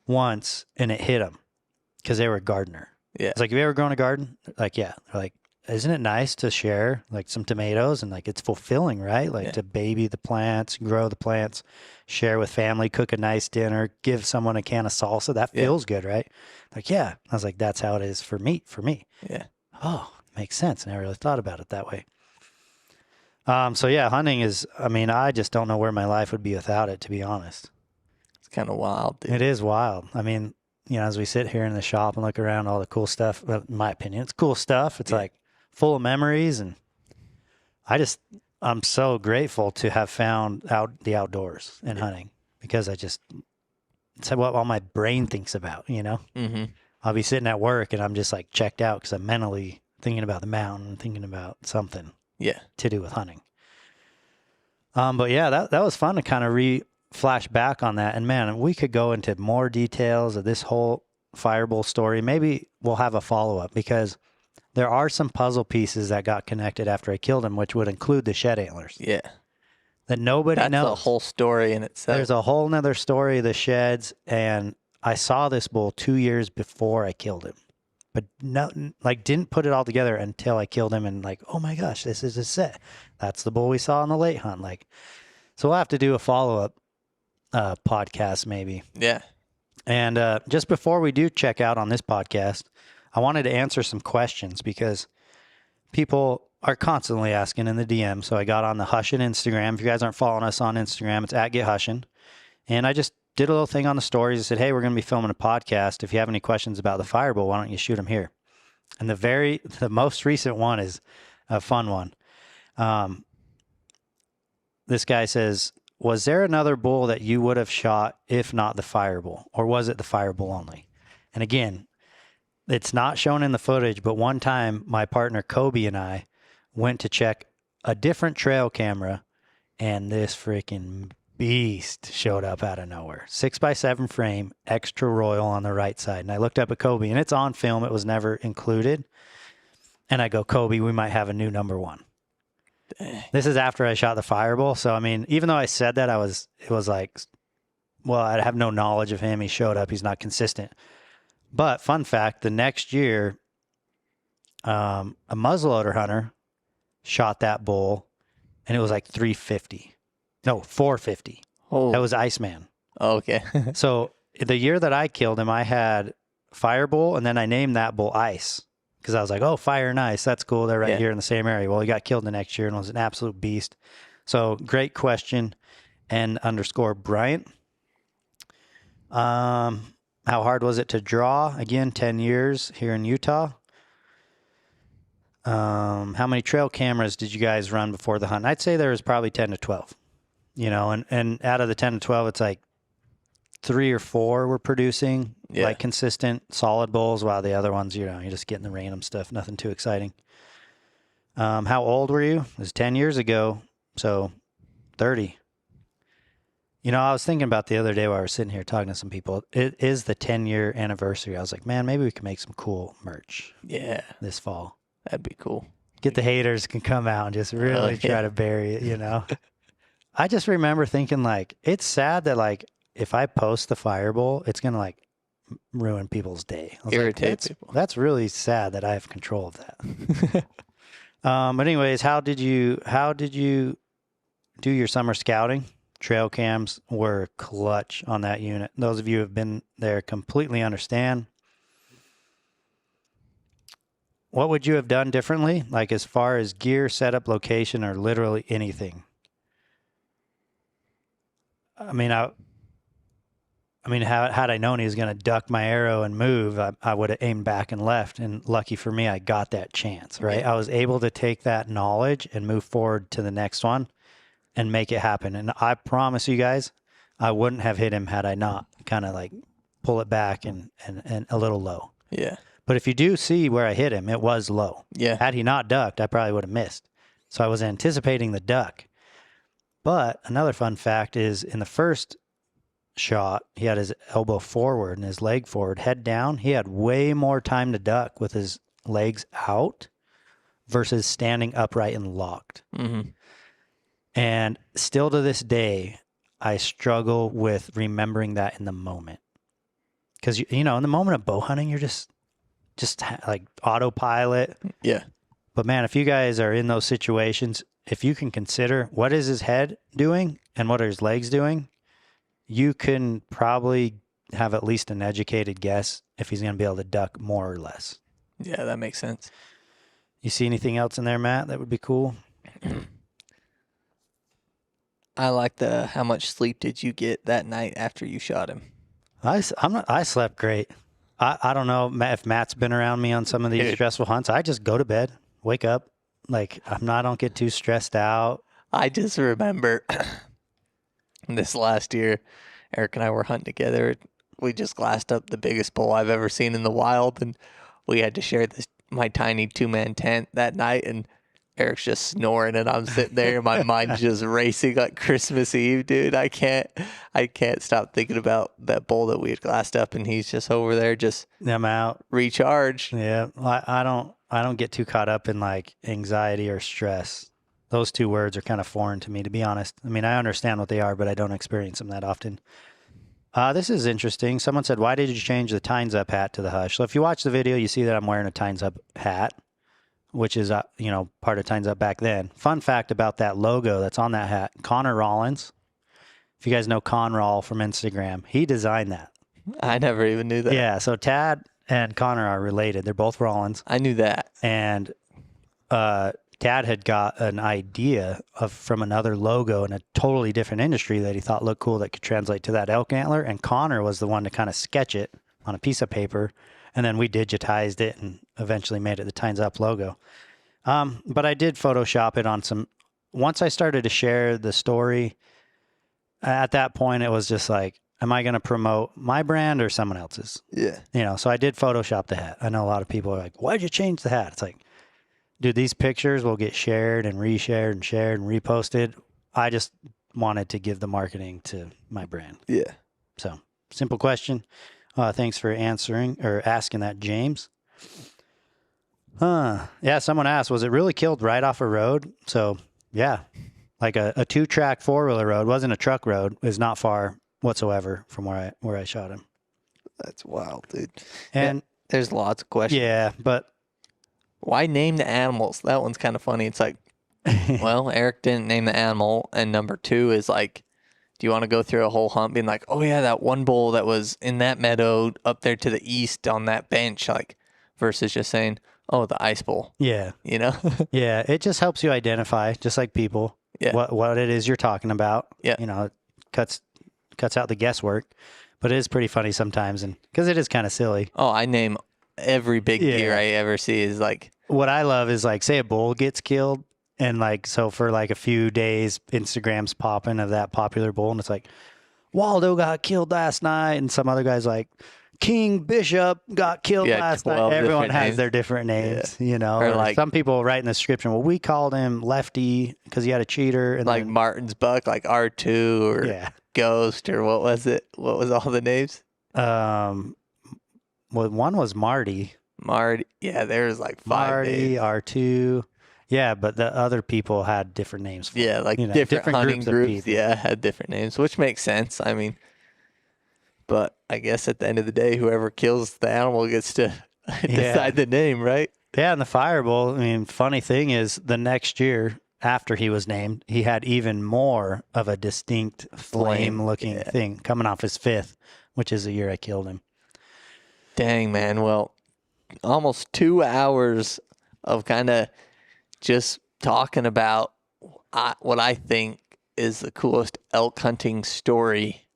once, and it hit them because they were a gardener. Yeah. It's like, have you ever grown a garden? Like, yeah. They're like, isn't it nice to share like some tomatoes, and like it's fulfilling, right? Like to baby the plants, grow the plants, share with family, cook a nice dinner, give someone a can of salsa. That feels good, right? Like, yeah. I was like, that's how it is for me. Yeah. Oh, makes sense. Never really thought about it that way. So yeah, hunting is, I mean, I just don't know where my life would be without it, to be honest. It's kind of wild, dude. It is wild. I mean, you know, as we sit here in the shop and look around all the cool stuff, well, in my opinion, it's cool stuff. It's like full of memories. And I'm so grateful to have found the outdoors and hunting, because it's what all my brain thinks about, you know? Mm-hmm. I'll be sitting at work and I'm just like checked out because I'm mentally thinking about the mountain, thinking about something to do with hunting. But yeah, that was fun to kind of flash back on that. And man, we could go into more details of this whole FireBull story. Maybe we'll have a follow-up, because there are some puzzle pieces that got connected after I killed him, which would include the shed antlers. Yeah. That nobody knows. That's a whole story in itself. There's a whole nother story of the sheds, and I saw this bull 2 years before I killed him, but didn't put it all together until I killed him, and like, oh my gosh, this is a set. That's the bull we saw in the late hunt. Like, so we'll have to do a follow-up podcast maybe. Yeah. And just before we do check out on this podcast, I wanted to answer some questions, because people are constantly asking in the DM. So I got on the Hushin Instagram. If you guys aren't following us on Instagram, it's @GetHushin. And I just did a little thing on the stories. I said, hey, we're going to be filming a podcast. If you have any questions about the FireBull, why don't you shoot them here? And the most recent one is a fun one. This guy says, was there another bull that you would have shot if not the FireBull, or was it the FireBull only? And again, it's not shown in the footage, but one time my partner Kobe and I went to check a different trail camera, and this freaking beast showed up out of nowhere. 6x7 frame, extra royal on the right side. And I looked up at Kobe, and it's on film. It was never included. And I go, Kobe, we might have a new number one. Dang. This is after I shot the FireBull. So, I mean, even though I said that, it was like, well, I have no knowledge of him. He showed up. He's not consistent. But fun fact, the next year, a muzzleloader hunter shot that bull, and it was like 350. No, 450. Oh. That was Iceman. Oh, okay. So the year that I killed him, I had FireBull, and then I named that bull Ice, because I was like, oh, fire and ice, that's cool. They're right here in the same area. Well, he got killed the next year and was an absolute beast. So great question. _Bryant. How hard was it to draw? Again, 10 years here in Utah. How many trail cameras did you guys run before the hunt? I'd say there was probably 10 to 12, you know, and out of the 10 to 12, it's like 3 or 4 were producing like consistent solid bulls, while the other ones, you know, you're just getting the random stuff, nothing too exciting. How old were you? It was 10 years ago. So 30. You know, I was thinking about the other day while I was sitting here talking to some people. It is the 10-year anniversary. I was like, man, maybe we can make some cool merch. Yeah. This fall. That'd be cool. Get the haters can come out and just really try to bury it, you know? I just remember thinking, like, it's sad that, like, if I post the FireBull, it's going to, like, ruin people's day. Irritate people. That's really sad that I have control of that. But anyways, how did you do your summer scouting? Trail cams were clutch on that unit. Those of you who have been there completely understand. What would you have done differently? Like as far as gear, setup, location, or literally anything? I mean, had I known he was going to duck my arrow and move, I would have aimed back and left. And lucky for me, I got that chance, right? Yeah. I was able to take that knowledge and move forward to the next one and make it happen. And I promise you guys, I wouldn't have hit him had I not kind of like pull it back and a little low. Yeah. But if you do see where I hit him, it was low. Yeah. Had he not ducked, I probably would have missed. So I was anticipating the duck. But another fun fact is in the first shot, he had his elbow forward and his leg forward, head down. He had way more time to duck with his legs out versus standing upright and locked. Mm-hmm. And still to this day, I struggle with remembering that in the moment. Because, you know, in the moment of bow hunting, you're just like autopilot. Yeah. But man, if you guys are in those situations, if you can consider what is his head doing and what are his legs doing, you can probably have at least an educated guess if he's going to be able to duck more or less. Yeah, that makes sense. You see anything else in there, Matt, that would be cool? I like the how much sleep did you get that night after you shot him? I slept great. I don't know if Matt's been around me on some of these stressful hunts. I just go to bed, wake up. Like, I don't get too stressed out. I just remember this last year, Eric and I were hunting together. We just glassed up the biggest bull I've ever seen in the wild, and we had to share my tiny 2-man tent that night, and Eric's just snoring, and I'm sitting there, and my mind's just racing like Christmas Eve, dude. I can't stop thinking about that bull that we had glassed up, and he's just over there, just I'm out, recharged. Yeah, I don't get too caught up in like anxiety or stress. Those two words are kind of foreign to me, to be honest. I mean, I understand what they are, but I don't experience them that often. This is interesting. Someone said, "Why did you change the Tines Up hat to the Hush?" So if you watch the video, you see that I'm wearing a Tines Up hat, which is, part of Tines Up back then. Fun fact about that logo that's on that hat, Connor Rollins. If you guys know Conroll from Instagram, he designed that. I never even knew that. Yeah, so Tad and Connor are related. They're both Rollins. I knew that. And Tad had got an idea from another logo in a totally different industry that he thought looked cool that could translate to that elk antler. And Connor was the one to kind of sketch it on a piece of paper. And then we digitized it and eventually made it the Tines Up logo. But I did Photoshop it on once I started to share the story, at that point, it was just like, am I going to promote my brand or someone else's? Yeah. So I did Photoshop the hat. I know a lot of people are like, why'd you change the hat? It's like, dude, these pictures will get shared and reshared and shared and reposted. I just wanted to give the marketing to my brand. Yeah. So simple question. Thanks for asking that, James. Yeah, someone asked, was it really killed right off a road? So yeah, like a 2-track 4-wheeler road, wasn't a truck road, is not far whatsoever from where I shot him. That's wild, dude. And there's lots of questions. Yeah, but why name the animals? That one's kind of funny. It's like, well, Eric didn't name the animal. And number 2 is like, do you want to go through a whole hunt being like, oh yeah, that one bull that was in that meadow up there to the east on that bench, like, versus just saying, oh, the ice bull. Yeah. Yeah, it just helps you identify, just like people, what it is you're talking about. Yeah. It cuts out the guesswork, but it is pretty funny sometimes, and because it is kind of silly. Oh, I name every big deer I ever see is like. What I love is like, say a bull gets killed, and like, so for like a few days, Instagram's popping of that popular bull, and it's like, Waldo got killed last night, and some other guy's like, King Bishop got killed last night. Everyone has their different names, Or like, some people write in the description, well, we called him Lefty because he had a cheater. And like Martin's Buck, like R2 or Ghost, or what was it? What was all the names? Well, one was Marty. Yeah, there was like 5 names. R2. Yeah, but the other people had different names. Yeah, like different hunting groups. Yeah, had different names, which makes sense. I mean, but I guess at the end of the day, whoever kills the animal gets to decide the name, right? Yeah, and the FireBull, I mean, funny thing is the next year after he was named, he had even more of a distinct flame-looking thing coming off his 5th, which is the year I killed him. Dang, man. Well, almost 2 hours of kind of just talking about what I think is the coolest elk hunting story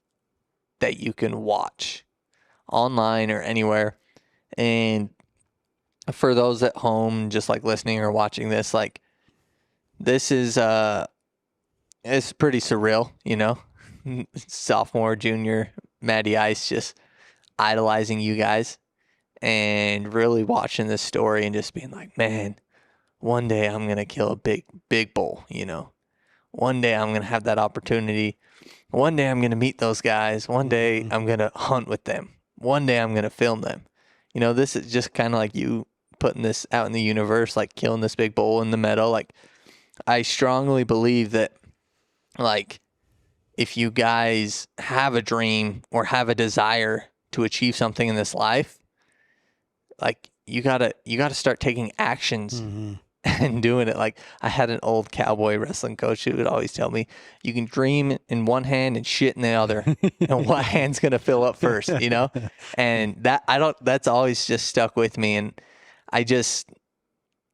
that you can watch online or anywhere. And for those at home, just like listening or watching this, like, this is it's pretty surreal, sophomore, junior, Matty Ice just idolizing you guys and really watching this story and just being like, man, one day I'm gonna kill a big bull, one day I'm going to have that opportunity. One day I'm going to meet those guys. One day I'm going to hunt with them. One day I'm going to film them. You know, this is just kind of like you putting this out in the universe, like killing this big bull in the meadow. Like, I strongly believe that, like, if you guys have a dream or have a desire to achieve something in this life, like, you gotta start taking actions and doing it. Like, I had an old cowboy wrestling coach who would always tell me, you can dream in one hand and shit in the other, and what hand's gonna fill up first, you know? And that's always just stuck with me. And I just,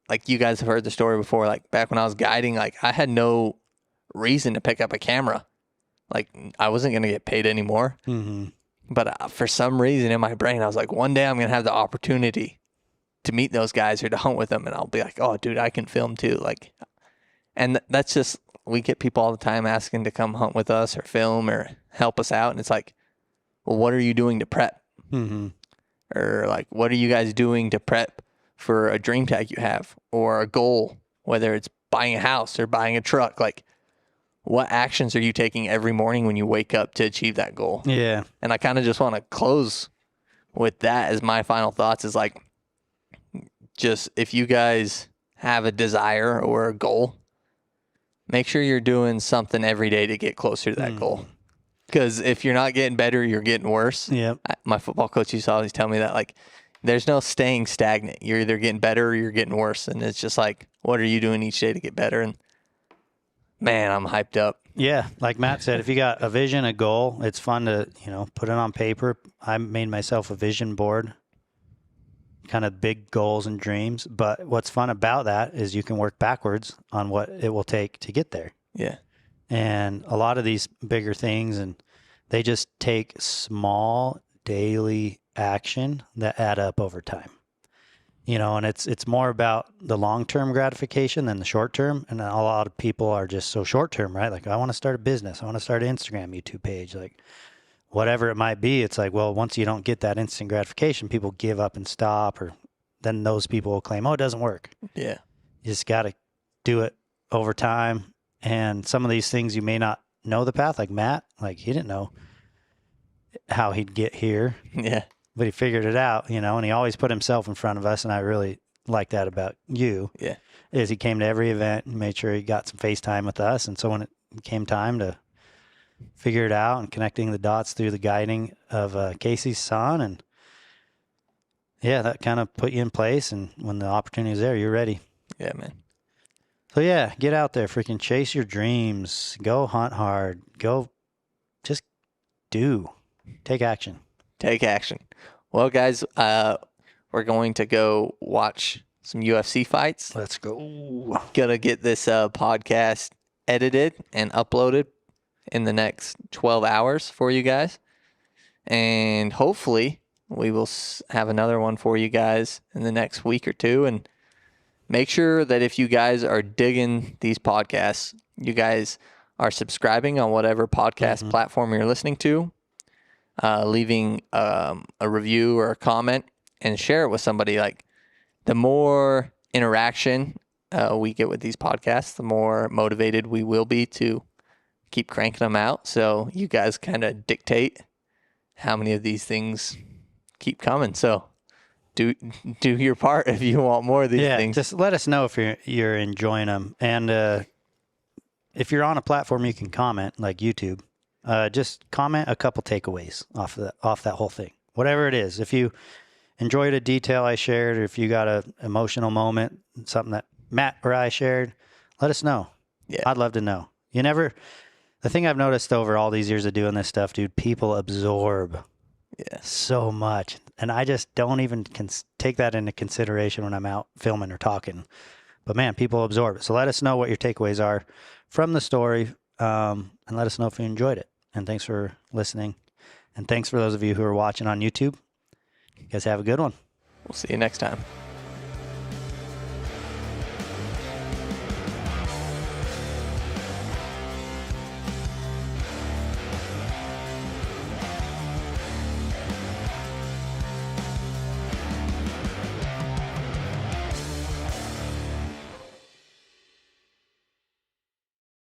like, you guys have heard the story before, like, back when I was guiding, like, I had no reason to pick up a camera. Like, I wasn't gonna get paid anymore. But for some reason in my brain, I was like, one day I'm gonna have the opportunity to meet those guys or to hunt with them, and I'll be like, oh, dude, I can film too. Like, and that's just, we get people all the time asking to come hunt with us or film or help us out, and it's like, well, what are you doing to prep? Or like, what are you guys doing to prep for a dream tag you have or a goal, whether it's buying a house or buying a truck? Like, what actions are you taking every morning when you wake up to achieve that goal? Yeah. And I kind of just want to close with that as my final thoughts, is like, just, if you guys have a desire or a goal, make sure you're doing something every day to get closer to that goal. Because if you're not getting better, you're getting worse. Yeah. My football coach used to always tell me that, like, there's no staying stagnant. You're either getting better or you're getting worse. And it's just like, what are you doing each day to get better? And man, I'm hyped up. Yeah. Like Matt said, if you got a vision, a goal, it's fun to, you know, put it on paper. I made myself a vision board, kind of big goals and dreams. But what's fun about that is you can work backwards on what it will take to get there. Yeah. And a lot of these bigger things, and they just take small daily action that add up over time. You know, and it's more about the long-term gratification than the short-term. And a lot of people are just so short-term, right? Like, I want to start a business. I want to start an Instagram, YouTube page, like whatever it might be. It's like, well, once you don't get that instant gratification, people give up and stop, or then those people will claim, oh, it doesn't work. Yeah. You just got to do it over time. And some of these things you may not know the path, like Matt, like he didn't know how he'd get here. Yeah. But he figured it out, you know, and he always put himself in front of us. And I really like that about you. Yeah. Is he came to every event and made sure he got some FaceTime with us. And so when it came time to figure it out and connecting the dots through the guiding of Casey's son, and yeah, that kind of put you in place. And when the opportunity is there, you're ready. Yeah, man. So yeah, get out there, freaking chase your dreams, go hunt hard, go just take action. Take action. Well, guys, we're going to go watch some UFC fights. Let's go. Gonna get this podcast edited and uploaded in the next 12 hours for you guys. And hopefully we will have another one for you guys in the next week or two. And make sure that if you guys are digging these podcasts, you guys are subscribing on whatever podcast platform you're listening to, leaving a review or a comment, and share it with somebody. Like, the more interaction we get with these podcasts, the more motivated we will be to keep cranking them out. So you guys kind of dictate how many of these things keep coming. So do your part if you want more of these things. Just let us know if you're enjoying them. And if you're on a platform you can comment, like YouTube, just comment a couple takeaways off that whole thing. Whatever it is. If you enjoyed a detail I shared, or if you got an emotional moment, something that Matt or I shared, let us know. Yeah. I'd love to know. The thing I've noticed over all these years of doing this stuff, dude, people absorb so much. And I just don't even take that into consideration when I'm out filming or talking. But man, people absorb it. So let us know what your takeaways are from the story, and let us know if you enjoyed it. And thanks for listening. And thanks for those of you who are watching on YouTube. You guys have a good one. We'll see you next time.